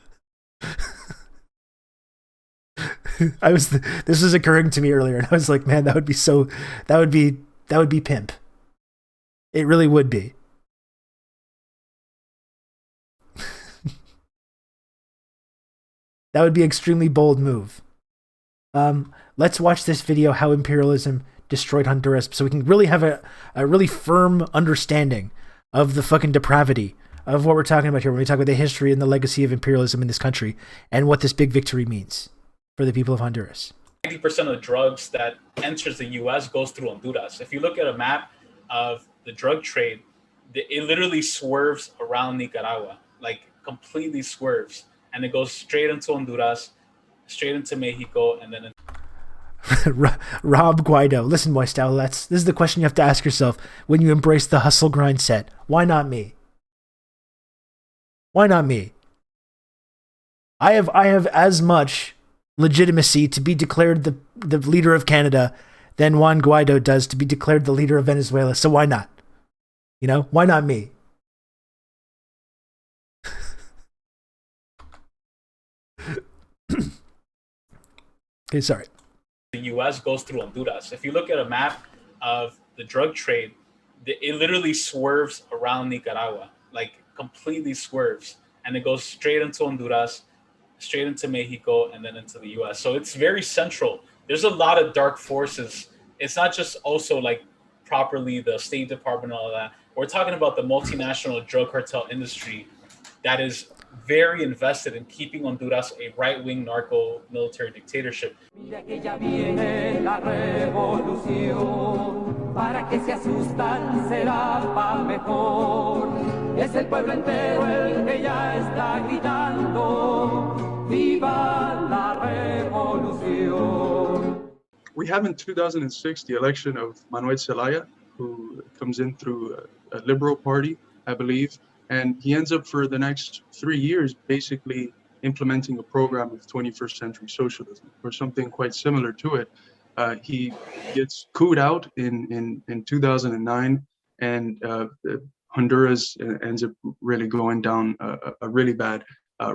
This was occurring to me earlier, and I was like, man, that would be pimp. It really would be. That would be an extremely bold move. Let's watch this video, how imperialism destroyed Honduras, so we can really have a really firm understanding of the fucking depravity of what we're talking about here when we talk about the history and the legacy of imperialism in this country and what this big victory means for the people of Honduras. 90% of the drugs that enters the U.S. goes through Honduras. If you look at a map of the drug trade, it literally swerves around Nicaragua, like completely swerves, and it goes straight into Honduras, straight into Mexico, and then Rob Guaido. Listen, Moistell, this is the question you have to ask yourself when you embrace the hustle grind set. Why not me? Why not me? I have as much legitimacy to be declared the leader of Canada than Juan Guaido does to be declared the leader of Venezuela. So why not? You know, why not me? Okay, sorry. The U.S. goes through Honduras. If you look at a map of the drug trade, it literally swerves around Nicaragua, like completely swerves, and it goes straight into Honduras, straight into Mexico, and then into the U.S. So it's very central. There's a lot of dark forces. It's not just also like properly the State Department and all that. We're talking about the multinational drug cartel industry that is very invested in keeping Honduras a right-wing narco military dictatorship. Mira que ya viene la revolución, para que se asustan será pa' mejor. Es el pueblo entero el que ya está gritando, viva la revolución. We have in 2006 the election of Manuel Zelaya, who comes in through a liberal party, I believe, and he ends up for the next 3 years basically implementing a program of 21st century socialism or something quite similar to it. He gets couped out in 2009, and Honduras ends up really going down a really bad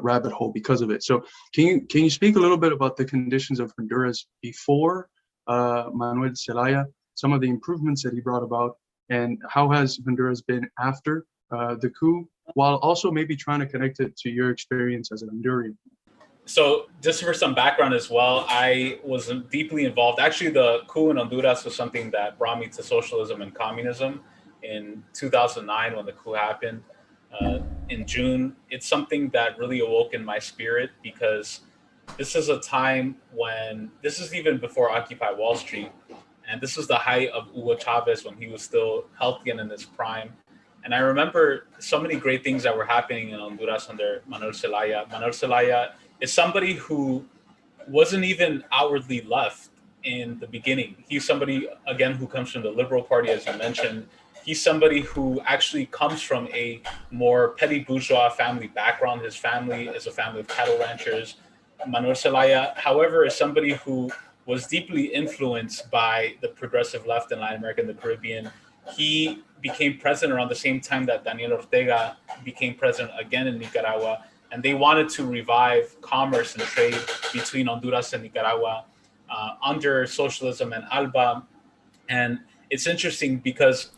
rabbit hole because of it. So can you speak a little bit about the conditions of Honduras before Manuel Zelaya, some of the improvements that he brought about, and how has Honduras been after the coup, while also maybe trying to connect it to your experience as a Honduran? So just for some background as well, I was deeply involved. Actually, the coup in Honduras was something that brought me to socialism and communism in 2009 when the coup happened in June. It's something that really awoke in my spirit because this is a time when, this is even before Occupy Wall Street, and this was the height of Hugo Chavez when he was still healthy and in his prime. And I remember so many great things that were happening in Honduras under Manuel Zelaya. Manuel Zelaya is somebody who wasn't even outwardly left in the beginning. He's somebody, again, who comes from the Liberal Party, as you mentioned. He's somebody who actually comes from a more petty bourgeois family background. His family is a family of cattle ranchers. Manuel Zelaya, however, is somebody who was deeply influenced by the progressive left in Latin America and the Caribbean. He became president around the same time that Daniel Ortega became president again in Nicaragua, and they wanted to revive commerce and trade between Honduras and Nicaragua under socialism and ALBA. And it's interesting because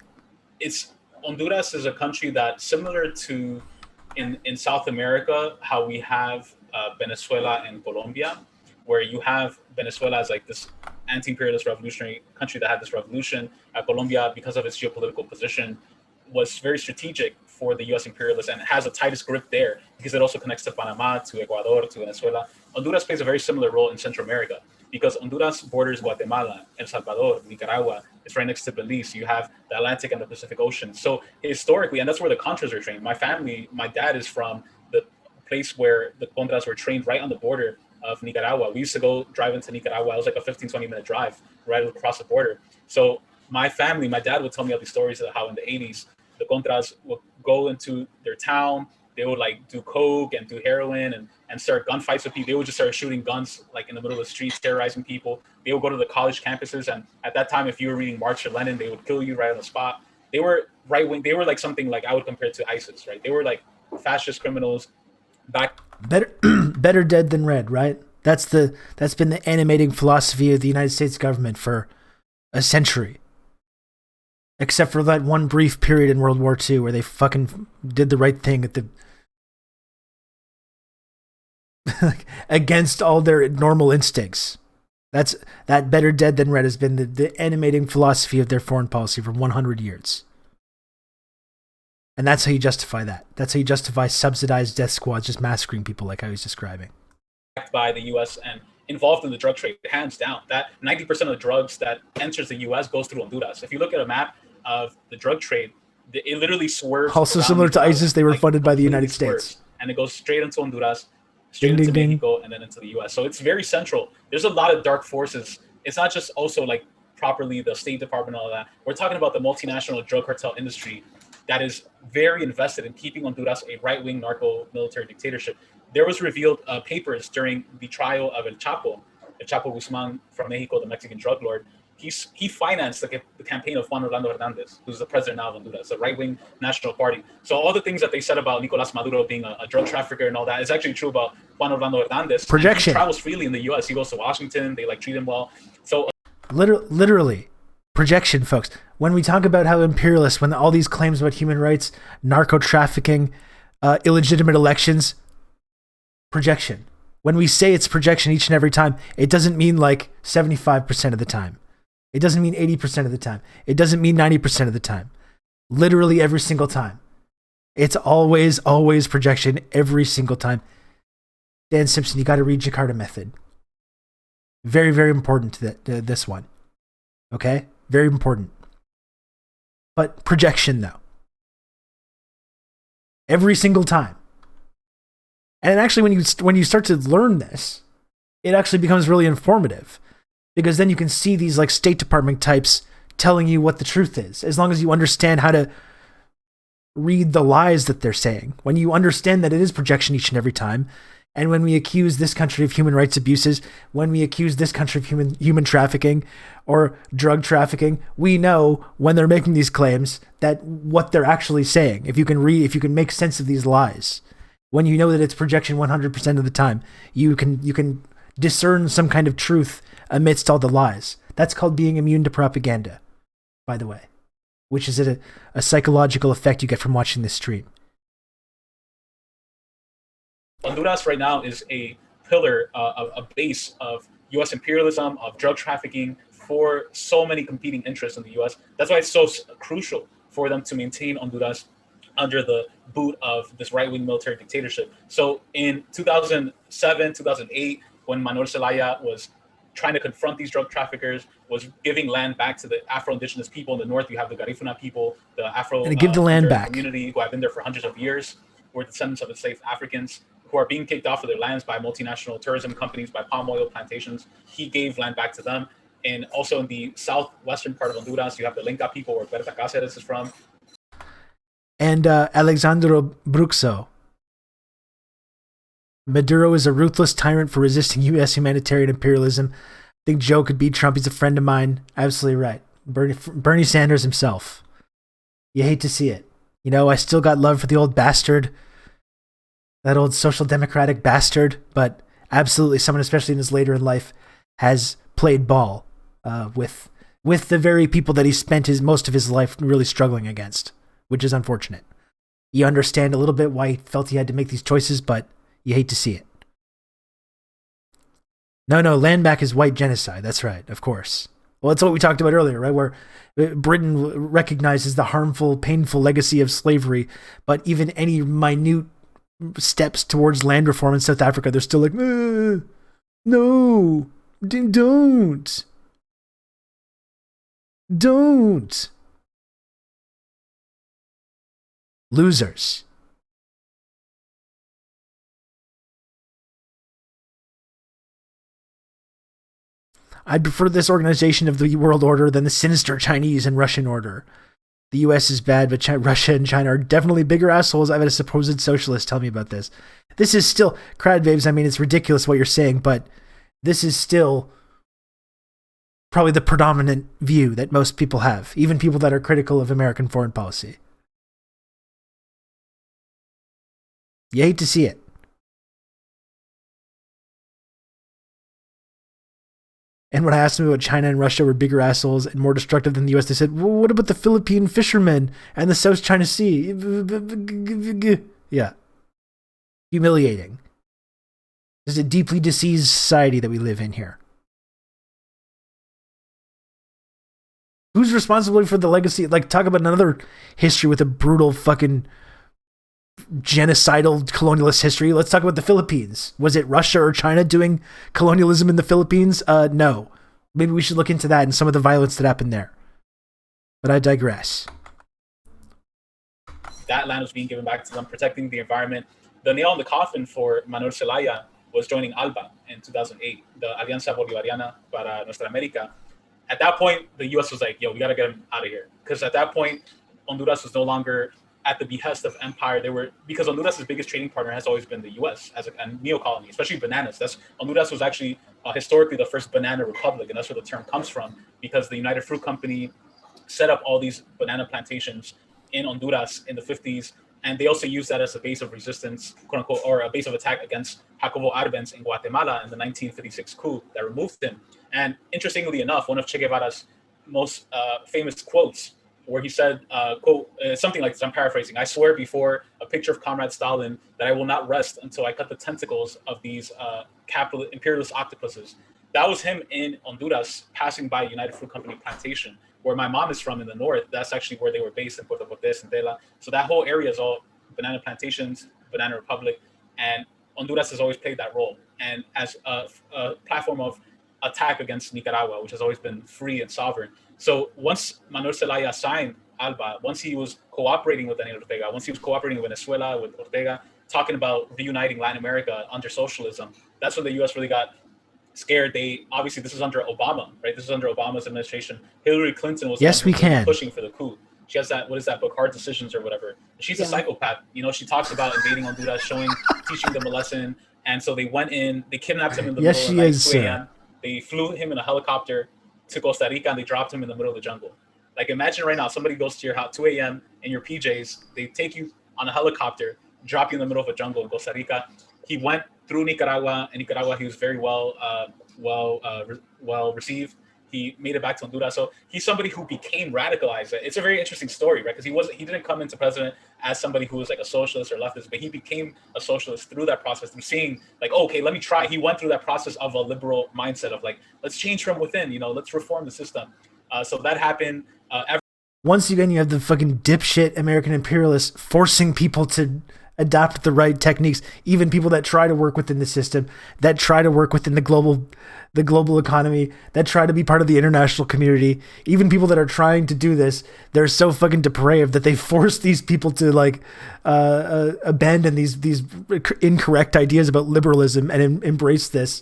Honduras is a country that, similar to in South America, how we have Venezuela and Colombia, where you have Venezuela as like this anti-imperialist revolutionary country that had this revolution. Colombia, because of its geopolitical position, was very strategic for the U.S. imperialists and has the tightest grip there because it also connects to Panama, to Ecuador, to Venezuela. Honduras plays a very similar role in Central America because Honduras borders Guatemala, El Salvador, Nicaragua. It's right next to Belize. You have the Atlantic and the Pacific Ocean. So historically, and that's where the Contras are trained. My family, my dad is from the place where the Contras were trained, right on the border of Nicaragua. We used to go drive into Nicaragua. It was like a 15-20 minute drive right across the border. So my family, my dad would tell me all these stories of how in the 80s, the Contras would go into their town. They would like do coke and do heroin and start gunfights with people. They would just start shooting guns like in the middle of the streets, terrorizing people. They would go to the college campuses. And at that time, if you were reading Marx or Lenin, they would kill you right on the spot. They were right wing. They were like something like I would compare to ISIS, right? They were like fascist criminals back. Better dead than red, right? That's been the animating philosophy of the United States government for a century. Except for that one brief period in World War II where they fucking did the right thing at the against all their normal instincts. That better dead than red has been the animating philosophy of their foreign policy for 100 years. And that's how you justify that. That's how you justify subsidized death squads just massacring people like I was describing. By the U.S. and involved in the drug trade, hands down. That 90% of the drugs that enters the U.S. goes through Honduras. If you look at a map of the drug trade, it literally swerves. Also similar to ISIS, they were funded by the United States. And it goes straight into Honduras, straight into Mexico, and then into the U.S. So it's very central. There's a lot of dark forces. It's not just also like properly the State Department and all that. We're talking about the multinational drug cartel industry that is very invested in keeping Honduras a right-wing narco military dictatorship. There was revealed papers during the trial of El Chapo Guzman from Mexico, the Mexican drug lord. he financed the campaign of Juan Orlando Hernandez, who's the president now of Honduras, the right-wing National Party. So all the things that they said about Nicolas Maduro being a drug trafficker and all that is actually true about Juan Orlando Hernandez. Projection. He travels freely in the U.S. He goes to Washington. They treat him well. So literally, projection, folks. When we talk about how imperialist, when all these claims about human rights, narco trafficking, illegitimate elections, projection. When we say it's projection each and every time, it doesn't mean like 75% of the time. It doesn't mean 80% of the time. It doesn't mean 90% of the time. Literally every single time. It's always projection every single time. Dan Simpson, you got to read Jakarta Method. Very, very important to this one. Okay? Very important. But projection, though. Every single time. And actually, when you start to learn this, it actually becomes really informative. Because then you can see these like State Department types telling you what the truth is. As long as you understand how to read the lies that they're saying. When you understand that it is projection each and every time. And when we accuse this country of human rights abuses, when we accuse this country of human trafficking or drug trafficking, we know when they're making these claims that what they're actually saying. If you can make sense of these lies, when you know that it's projection 100% of the time, you can discern some kind of truth amidst all the lies. That's called being immune to propaganda, by the way, which is a psychological effect you get from watching this stream. Honduras right now is a pillar, a base of U.S. imperialism, of drug trafficking for so many competing interests in the U.S. That's why it's so crucial for them to maintain Honduras under the boot of this right-wing military dictatorship. So in 2007, 2008, when Manuel Zelaya was trying to confront these drug traffickers, was giving land back to the Afro-Indigenous people in the north. You have the Garifuna people, the Afro give the land back community who have been there for hundreds of years, who are descendants of enslaved Africans, who are being kicked off of their lands by multinational tourism companies, by palm oil plantations. He gave land back to them. And also in the southwestern part of Honduras, you have the Lenca people, where Berta Cáceres is from. And Alexandro Bruxo. Maduro is a ruthless tyrant for resisting U.S. humanitarian imperialism. I think Joe could beat Trump. He's a friend of mine. Absolutely right. Bernie Sanders himself. You hate to see it. You know, I still got love for the old bastard. That old social democratic bastard. But absolutely someone, especially in his later in life, has played ball with the very people that he spent most of his life really struggling against, which is unfortunate. You understand a little bit why he felt he had to make these choices, but you hate to see it. No, land back is white genocide. That's right, of course. Well, that's what we talked about earlier, right? Where Britain recognizes the harmful, painful legacy of slavery, but even any minute steps towards land reform in South Africa, they're still like, no, don't. Losers. I'd prefer this organization of the world order than the sinister Chinese and Russian order. The US is bad, but Russia and China are definitely bigger assholes. I've had a supposed socialist tell me about this. This is still, crowd babes, I mean, it's ridiculous what you're saying, but this is still probably the predominant view that most people have, even people that are critical of American foreign policy. You hate to see it. And when I asked them about China and Russia were bigger assholes and more destructive than the US, they said, well, what about the Philippine fishermen and the South China Sea? Yeah. Humiliating. This is a deeply diseased society that we live in here. Who's responsible for the legacy? Like, talk about another history with a brutal fucking genocidal colonialist history. Let's talk about the Philippines. Was it Russia or China doing colonialism in the Philippines? No. Maybe we should look into that and some of the violence that happened there. But I digress. That land was being given back to them, protecting the environment. The nail in the coffin for Manuel Zelaya was joining ALBA in 2008, the Alianza Bolivariana para Nuestra América. At that point, the U.S. was like, yo, we got to get him out of here. Because at that point, Honduras was no longer at the behest of empire. They were, because Honduras' biggest trading partner has always been the U.S. as a neo-colony, especially bananas. Honduras was actually historically the first banana republic, and that's where the term comes from, because the United Fruit Company set up all these banana plantations in Honduras in the 50s, and they also used that as a base of resistance, quote unquote, or a base of attack against Jacobo Arbenz in Guatemala in the 1956 coup that removed him. And interestingly enough, one of Che Guevara's most famous quotes, where he said, quote, something like this, I'm paraphrasing, "I swear before a picture of Comrade Stalin that I will not rest until I cut the tentacles of these imperialist octopuses." That was him in Honduras, passing by United Fruit Company plantation, where my mom is from in the north. That's actually where they were based in Puerto Cortes and Tela. So that whole area is all banana plantations, banana republic, and Honduras has always played that role. And as a platform of attack against Nicaragua, which has always been free and sovereign. So once Manuel Zelaya signed ALBA, once he was cooperating with Daniel Ortega, once he was cooperating with Venezuela, with Ortega, talking about reuniting Latin America under socialism, that's when the U.S. really got scared. Obviously, this is under Obama, right? This is under Obama's administration. Hillary Clinton was pushing for the coup. She has that, what is that book, Hard Decisions or whatever. She's a psychopath. She talks about invading Honduras, teaching them a lesson. And so they went in, they kidnapped him in the middle of the night, 2 a.m. They flew him in a helicopter to Costa Rica, and they dropped him in the middle of the jungle. Like, imagine right now, somebody goes to your house 2 a.m. in your PJs, they take you on a helicopter, drop you in the middle of a jungle in Costa Rica. He went through Nicaragua. In Nicaragua, he was very well received. He made it back to Honduras. So he's somebody who became radicalized. It's a very interesting story, right? Because he didn't come into president as somebody who was like a socialist or leftist, but he became a socialist through that process, through seeing like, oh, okay, let me try. He went through that process of a liberal mindset of like, let's change from within, let's reform the system. So that happened. Once again, you have the fucking dipshit American imperialists forcing people to adopt the right techniques, even people that try to work within the system, that try to work within the global economy, that try to be part of the international community. Even people that are trying to do this, they're so fucking depraved that they force these people to like abandon these incorrect ideas about liberalism and embrace this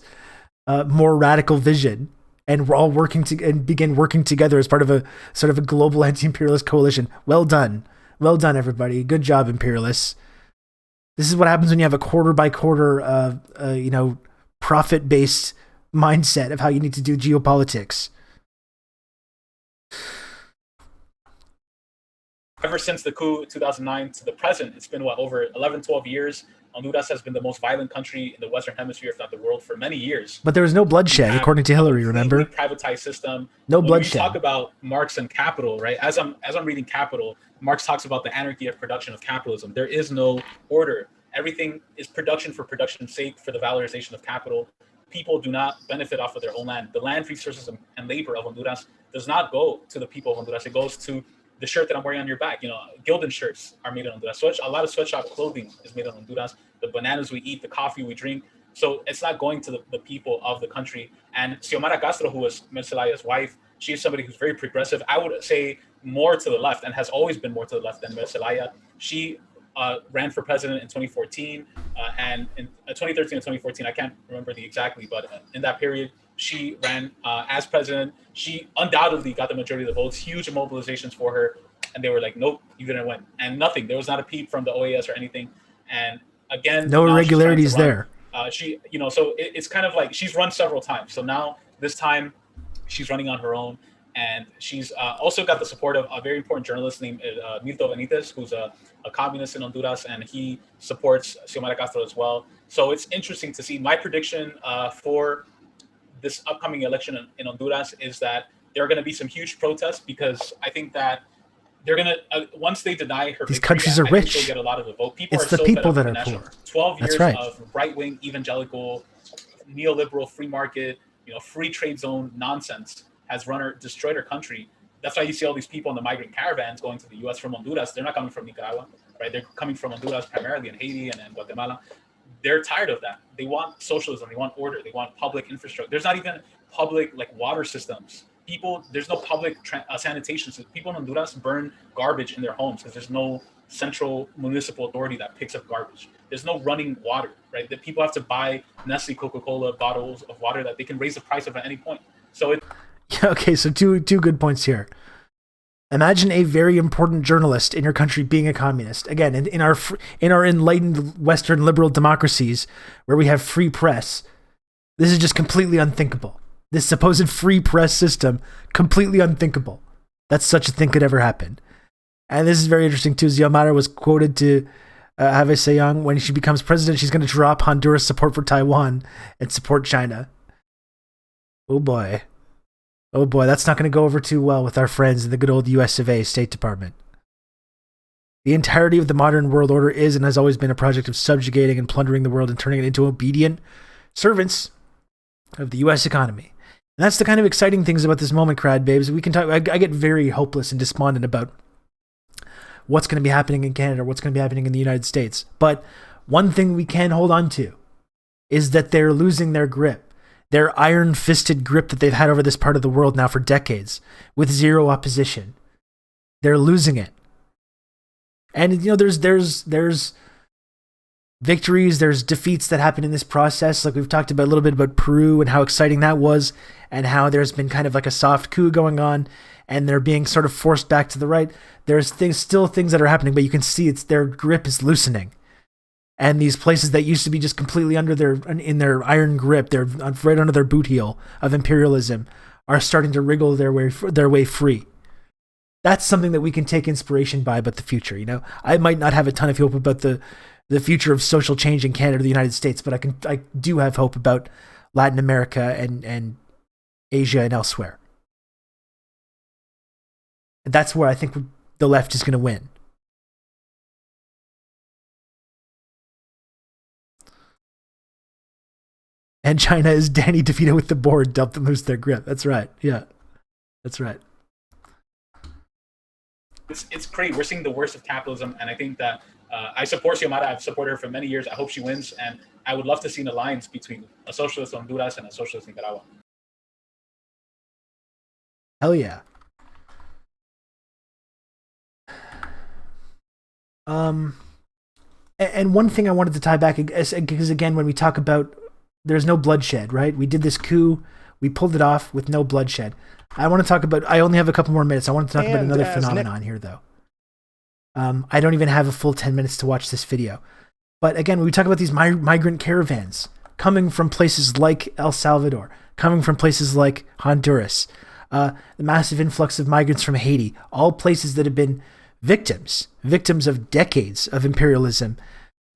more radical vision. And we're all begin working together as part of a sort of a global anti-imperialist coalition. Well done, everybody. Good job, imperialists. This is what happens when you have a quarter by quarter, profit-based mindset of how you need to do geopolitics. Ever since the coup 2009 to the present, it's been over 11, 12 years. Honduras has been the most violent country in the Western Hemisphere, if not the world, for many years. But there was no bloodshed, according to Hillary, remember? Privatized system. No bloodshed. When we talk about Marx and capital, right? As I'm reading Capital, Marx talks about the anarchy of production of capitalism. There is no order. Everything is production for production's sake, for the valorization of capital. People do not benefit off of their own land. The land, resources, and labor of Honduras does not go to the people of Honduras. It goes to the shirt that I'm wearing on your back. Gildan shirts are made in Honduras. A lot of sweatshop clothing is made in Honduras. The bananas we eat, the coffee we drink. So it's not going to the people of the country. And Xiomara Castro, who was Melaya's wife, she is somebody who's very progressive. I would say more to the left, and has always been more to the left than Melaya. She ran for president in 2014, and in 2013 and 2014, I can't remember the exactly, but in that period, she ran as president. She undoubtedly got the majority of the votes, huge mobilizations for her, and they were like, nope, you didn't win. And nothing, there was not a peep from the OAS or anything. And again, no irregularities there. So it's kind of like she's run several times. So now this time she's running on her own. And she's also got the support of a very important journalist named Milton Benitez, who's a communist in Honduras, and he supports Xiomara Castro as well. So it's interesting to see. My prediction for this upcoming election in Honduras is that there are going to be some huge protests, because I think that they're going to, once they deny her these victory, countries are rich. She'll get a lot of the vote. People it's are the so people that are poor. 12 years right. of right-wing, evangelical, neoliberal, free market, free trade zone nonsense has destroyed our country. That's why you see all these people in the migrant caravans going to the U.S. from Honduras. They're not coming from Nicaragua, right? They're coming from Honduras primarily, and Haiti and Guatemala. They're tired of that. They want socialism. They want order. They want public infrastructure. There's not even public water systems. There's no public sanitation system. People in Honduras burn garbage in their homes because there's no central municipal authority that picks up garbage. There's no running water, right? That people have to buy Nestle, Coca-Cola bottles of water that they can raise the price of at any point. So okay, so two good points here. Imagine a very important journalist in your country being a communist. Again, in our enlightened Western liberal democracies where we have free press, this is just completely unthinkable. This supposed free press system, completely unthinkable that such a thing could ever happen. And this is very interesting too. Xiomara was quoted to have a saying, when she becomes president, she's going to drop Honduras support for Taiwan and support China. Oh boy. Oh boy, that's not going to go over too well with our friends in the good old US of A State Department. The entirety of the modern world order is and has always been a project of subjugating and plundering the world and turning it into obedient servants of the US economy. And that's the kind of exciting things about this moment, crowd babes. We can talk. I get very hopeless and despondent about what's going to be happening in Canada, what's going to be happening in the United States. But one thing we can hold on to is that they're losing their grip, their iron-fisted grip that they've had over this part of the world now for decades, with zero opposition. They're losing it. And you know, there's victories, there's defeats that happen in this process. Like we've talked about a little bit about Peru and how exciting that was, and how there's been kind of like a soft coup going on, and they're being sort of forced back to the right. There's still things that are happening, but you can see their grip is loosening. And these places that used to be just completely in their iron grip, they're right under their boot heel of imperialism, are starting to wriggle their way free. That's something that we can take inspiration by about the future. You know, I might not have a ton of hope about the future of social change in Canada or the United States, but I do have hope about Latin America and Asia and elsewhere. And that's where I think the left is going to win. And China is Danny DeVito with the board, help them lose their grip. That's right. Yeah, that's right. It's great. We're seeing the worst of capitalism, and I think that I support Xiomara. I've supported her for many years. I hope she wins, and I would love to see an alliance between a socialist Honduras and a socialist Nicaragua. Hell yeah. And one thing I wanted to tie back, because again, when we talk about there's no bloodshed, right? We did this coup, we pulled it off with no bloodshed. I want to talk about, I only have a couple more minutes. I want to talk about another phenomenon here, though. I don't even have a full 10 minutes to watch this video. But again, when we talk about these migrant caravans coming from places like El Salvador, coming from places like Honduras, the massive influx of migrants from Haiti, all places that have been victims of decades of imperialism,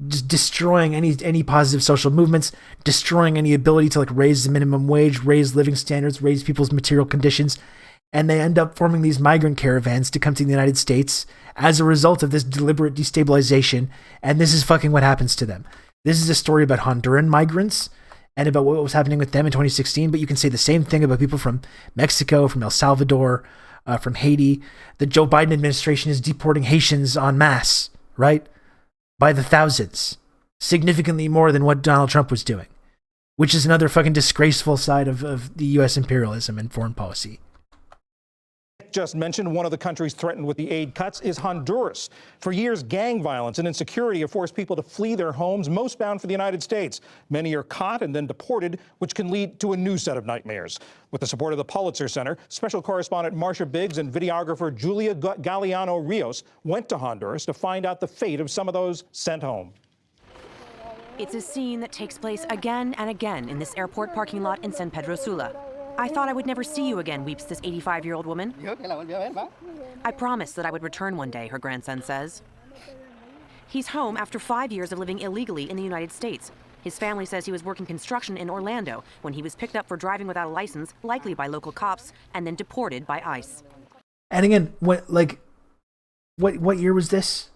just destroying any positive social movements, destroying any ability to like raise the minimum wage, raise living standards, raise people's material conditions. And they end up forming these migrant caravans to come to the United States as a result of this deliberate destabilization. And this is fucking what happens to them. This is a story about Honduran migrants and about what was happening with them in 2016. But you can say the same thing about people from Mexico, from El Salvador, from Haiti. The Joe Biden administration is deporting Haitians en masse, right? By the thousands. Significantly more than what Donald Trump was doing. Which is another fucking disgraceful side of the U.S. imperialism and foreign policy. Just mentioned, one of the countries threatened with the aid cuts is Honduras. For years, gang violence and insecurity have forced people to flee their homes, most bound for the United States. Many are caught and then deported, which can lead to a new set of nightmares. With the support of the Pulitzer Center, special correspondent Marcia Biggs and videographer Julia Galeano Rios went to Honduras to find out the fate of some of those sent home. It's a scene that takes place again and again in this airport parking lot in San Pedro Sula. I thought I would never see you again, weeps this 85-year-old woman. I promised that I would return one day, her grandson says. He's home after 5 years of living illegally in the United States. His family says he was working construction in Orlando when he was picked up for driving without a license, likely by local cops, and then deported by ICE. And again, what year was this?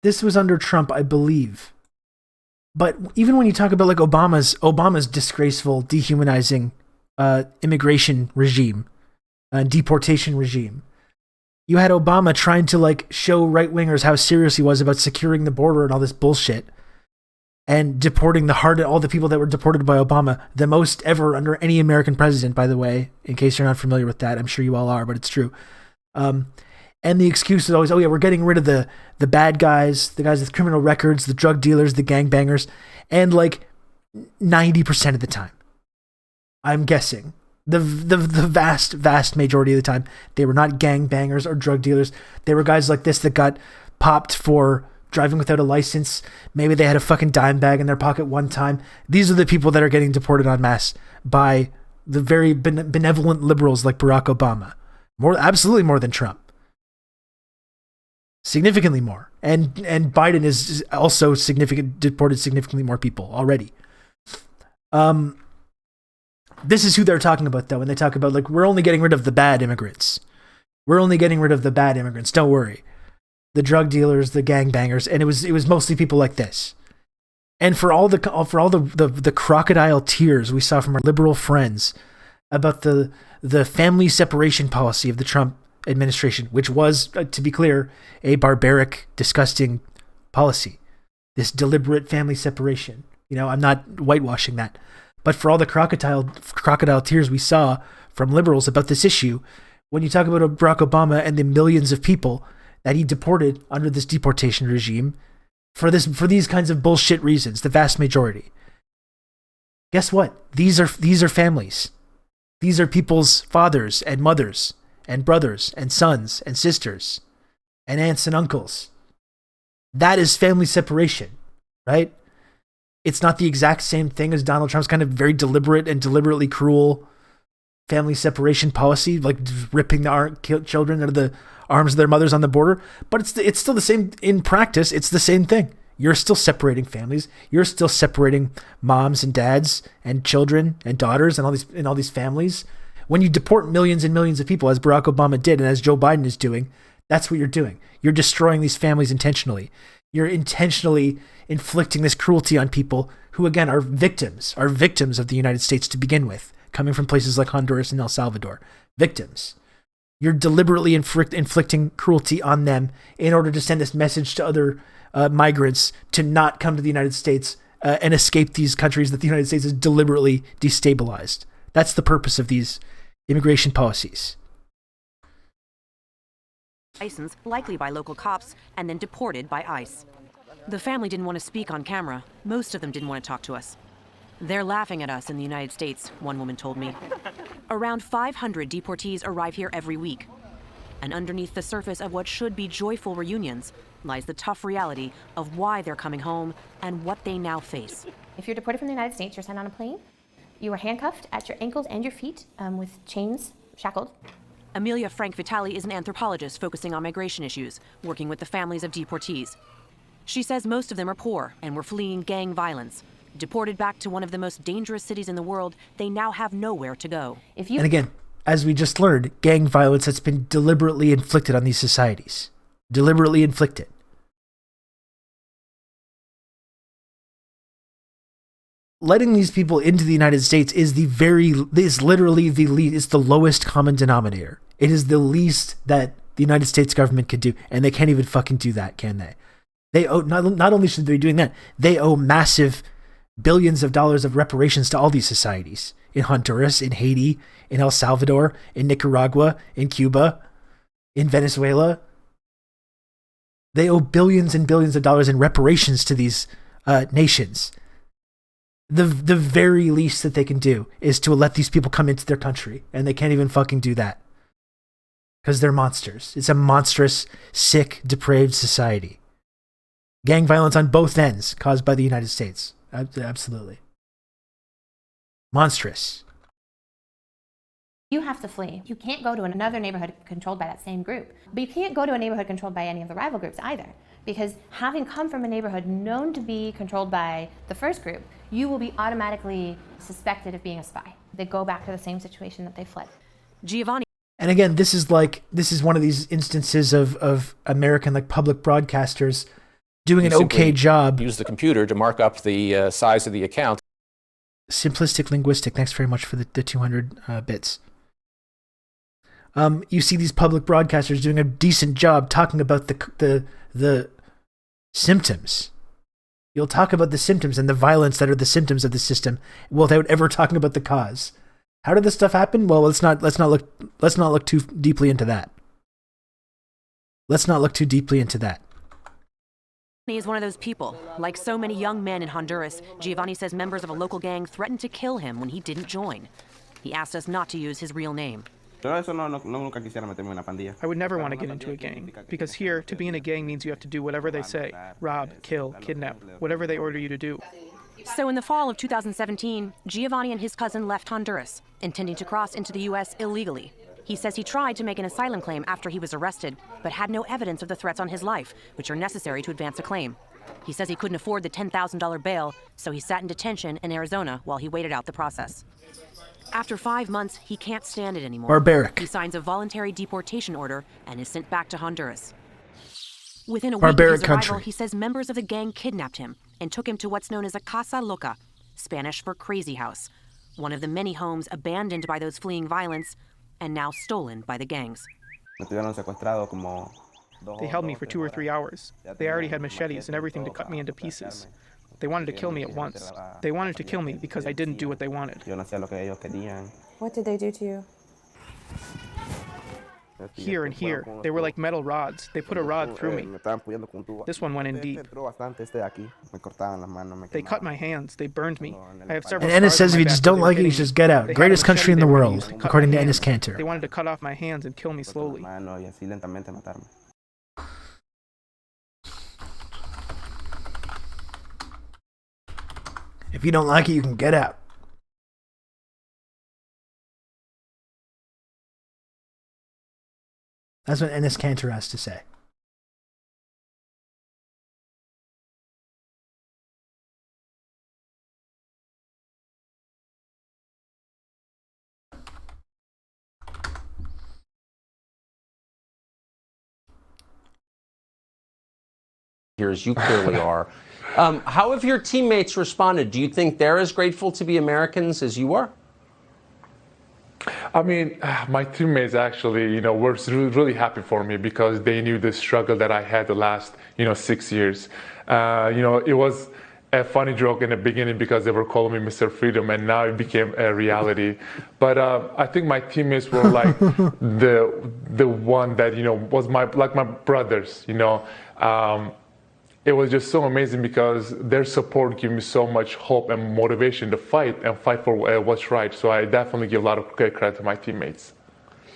This was under Trump, I believe. But even when you talk about like Obama's disgraceful, dehumanizing immigration regime, deportation regime. You had Obama trying to like show right-wingers how serious he was about securing the border and all this bullshit, and deporting all the people that were deported by Obama, the most ever under any American president, by the way, in case you're not familiar with that. I'm sure you all are, but it's true. And the excuse is always, oh yeah, we're getting rid of the bad guys, the guys with criminal records, the drug dealers, the gangbangers, and like 90% of the time, I'm guessing, The vast majority of the time, they were not gangbangers or drug dealers. They were guys like this that got popped for driving without a license. Maybe they had a fucking dime bag in their pocket one time. These are the people that are getting deported en masse by the very benevolent liberals like Barack Obama. Absolutely more than Trump. Significantly more. And Biden is also deported significantly more people already. This is who they're talking about, though, when they talk about, like, we're only getting rid of the bad immigrants. We're only getting rid of the bad immigrants. Don't worry. The drug dealers, the gangbangers, and it was mostly people like this. And for all the crocodile tears we saw from our liberal friends about the family separation policy of the Trump administration, which was, to be clear, a barbaric, disgusting policy. This deliberate family separation. You know, I'm not whitewashing that. But for all the crocodile tears we saw from liberals about this issue, when you talk about Barack Obama and the millions of people that he deported under this deportation regime for these kinds of bullshit reasons, the vast majority, guess what? These are families. These are people's fathers and mothers and brothers and sons and sisters and aunts and uncles. That is family separation, right? It's not the exact same thing as Donald Trump's kind of very deliberate and deliberately cruel family separation policy, like ripping the children out of the arms of their mothers on the border. But it's still the same in practice. It's the same thing. You're still separating families. You're still separating moms and dads and children and daughters and all these families. When you deport millions and millions of people, as Barack Obama did and as Joe Biden is doing, that's what you're doing. You're destroying these families intentionally. You're intentionally inflicting this cruelty on people who, again, are victims of the United States to begin with, coming from places like Honduras and El Salvador. Victims. You're deliberately inflicting cruelty on them in order to send this message to other migrants to not come to the United States and escape these countries that the United States has deliberately destabilized. That's the purpose of these immigration policies. License, likely by local cops, and then deported by ICE. The family didn't want to speak on camera. Most of them didn't want to talk to us. They're laughing at us in the United States, one woman told me. Around 500 deportees arrive here every week. And underneath the surface of what should be joyful reunions lies the tough reality of why they're coming home and what they now face. If you're deported from the United States, you're sent on a plane. You are handcuffed at your ankles and your feet with chains, shackled. Amelia Frank Vitali is an anthropologist focusing on migration issues, working with the families of deportees. She says most of them are poor and were fleeing gang violence. Deported back to one of the most dangerous cities in the world, they now have nowhere to go. And again, as we just learned, gang violence has been deliberately inflicted on these societies. Deliberately inflicted. Letting these people into the United States is literally it's the lowest common denominator. It is the least that the United States government could do, and they can't even fucking do that, can they? They owe, not only should they be doing that, they owe massive billions of dollars of reparations to all these societies. In Honduras, in Haiti, in El Salvador, in Nicaragua, in Cuba, in Venezuela. They owe billions and billions of dollars in reparations to these nations. The very least that they can do is to let these people come into their country, and they can't even fucking do that. Because they're monsters. It's a monstrous, sick, depraved society. Gang violence on both ends caused by the United States. Absolutely. Monstrous. You have to flee. You can't go to another neighborhood controlled by that same group. But you can't go to a neighborhood controlled by any of the rival groups either. Because having come from a neighborhood known to be controlled by the first group, you will be automatically suspected of being a spy. They go back to the same situation that they fled. Giovanni. And again, this is one of these instances of American public broadcasters doing an okay job. Use the computer to mark up the size of the account. Simplistic linguistic. Thanks very much for the 200 bits. You see these public broadcasters doing a decent job talking about the symptoms. You'll talk about the symptoms and the violence that are the symptoms of the system without ever talking about the cause. How did this stuff happen? Well, let's not look too deeply into that. Let's not look too deeply into that. He is one of those people. Like so many young men in Honduras, Giovanni says members of a local gang threatened to kill him when he didn't join. He asked us not to use his real name. I would never want to get into a gang, because here, to be in a gang means you have to do whatever they say. Rob, kill, kidnap, whatever they order you to do. So in the fall of 2017, Giovanni and his cousin left Honduras, intending to cross into the U.S. illegally. He says he tried to make an asylum claim after he was arrested, but had no evidence of the threats on his life, which are necessary to advance a claim. He says he couldn't afford the $10,000 bail, so he sat in detention in Arizona while he waited out the process. After 5 months, he can't stand it anymore. Barbaric. He signs a voluntary deportation order and is sent back to Honduras. Within a Barbaric week of his arrival, country. he says members of the gang kidnapped him and took him to what's known as a casa loca, Spanish for crazy house, one of the many homes abandoned by those fleeing violence and now stolen by the gangs. They held me for 2 or 3 hours. They already had machetes and everything to cut me into pieces. They wanted to kill me at once. They wanted to kill me because I didn't do what they wanted. What did they do to you? Here and here, they were like metal rods. They put a rod through me. This one went in deep. They cut my hands. They burned me. I have several. And Ennis scars says on if my you just back where don't they were like it, you hitting just me. get out. They had a Greatest country in the machete they were world, using to cut according my to Ennis hands. Cantor. They wanted to cut off my hands and kill me slowly. If you don't like it, you can get out. That's what Ennis Cantor has to say. Here, as you clearly are. How have your teammates responded? Do you think they're as grateful to be Americans as you are? I mean, my teammates actually, were really happy for me because they knew the struggle that I had the last, 6 years. It was a funny joke in the beginning because they were calling me Mr. Freedom, and now it became a reality. But I think my teammates were like the one that, was my brothers, It was just so amazing because their support gave me so much hope and motivation to fight for what's right. So I definitely give a lot of credit to my teammates.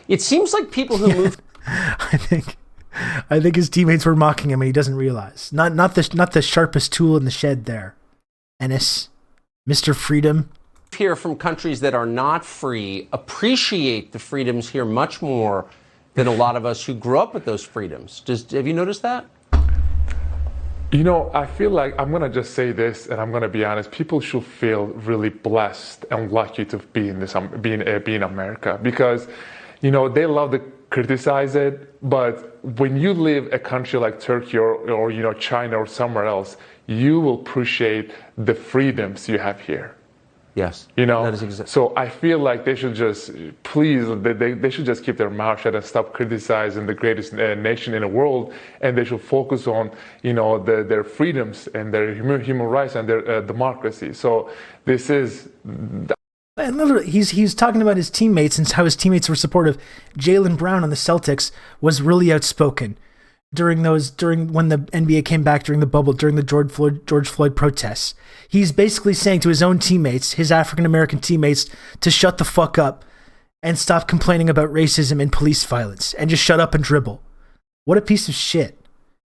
It seems like people who move. I think his teammates were mocking him and he doesn't realize. Not the sharpest tool in the shed there. Ennis, Mr. Freedom. Here from countries that are not free appreciate the freedoms here much more than a lot of us who grew up with those freedoms. Have you noticed that? I feel like I'm going to just say this, and I'm going to be honest. People should feel really blessed and lucky to be in being America because, they love to criticize it. But when you live a country like Turkey or China or somewhere else, you will appreciate the freedoms you have here. Yes. That is exactly. So I feel like they should just, please, they should just keep their mouth shut and stop criticizing the greatest nation in the world, and they should focus on, their freedoms and their human rights and their democracy. So this is. And he's talking about his teammates and how his teammates were supportive. Jaylen Brown on the Celtics was really outspoken during when the NBA came back during the bubble, during the George Floyd protests. He's basically saying to his own teammates, his African-American teammates, to shut the fuck up and stop complaining about racism and police violence and just shut up and dribble. What a piece of shit.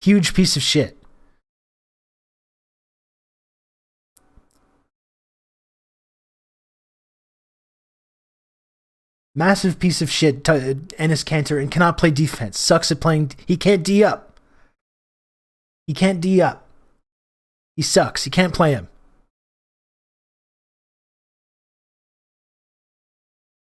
Huge piece of shit. Massive piece of shit, Ennis Cantor, and cannot play defense. Sucks at playing. He can't D up. He can't D up. He sucks. You can't play him.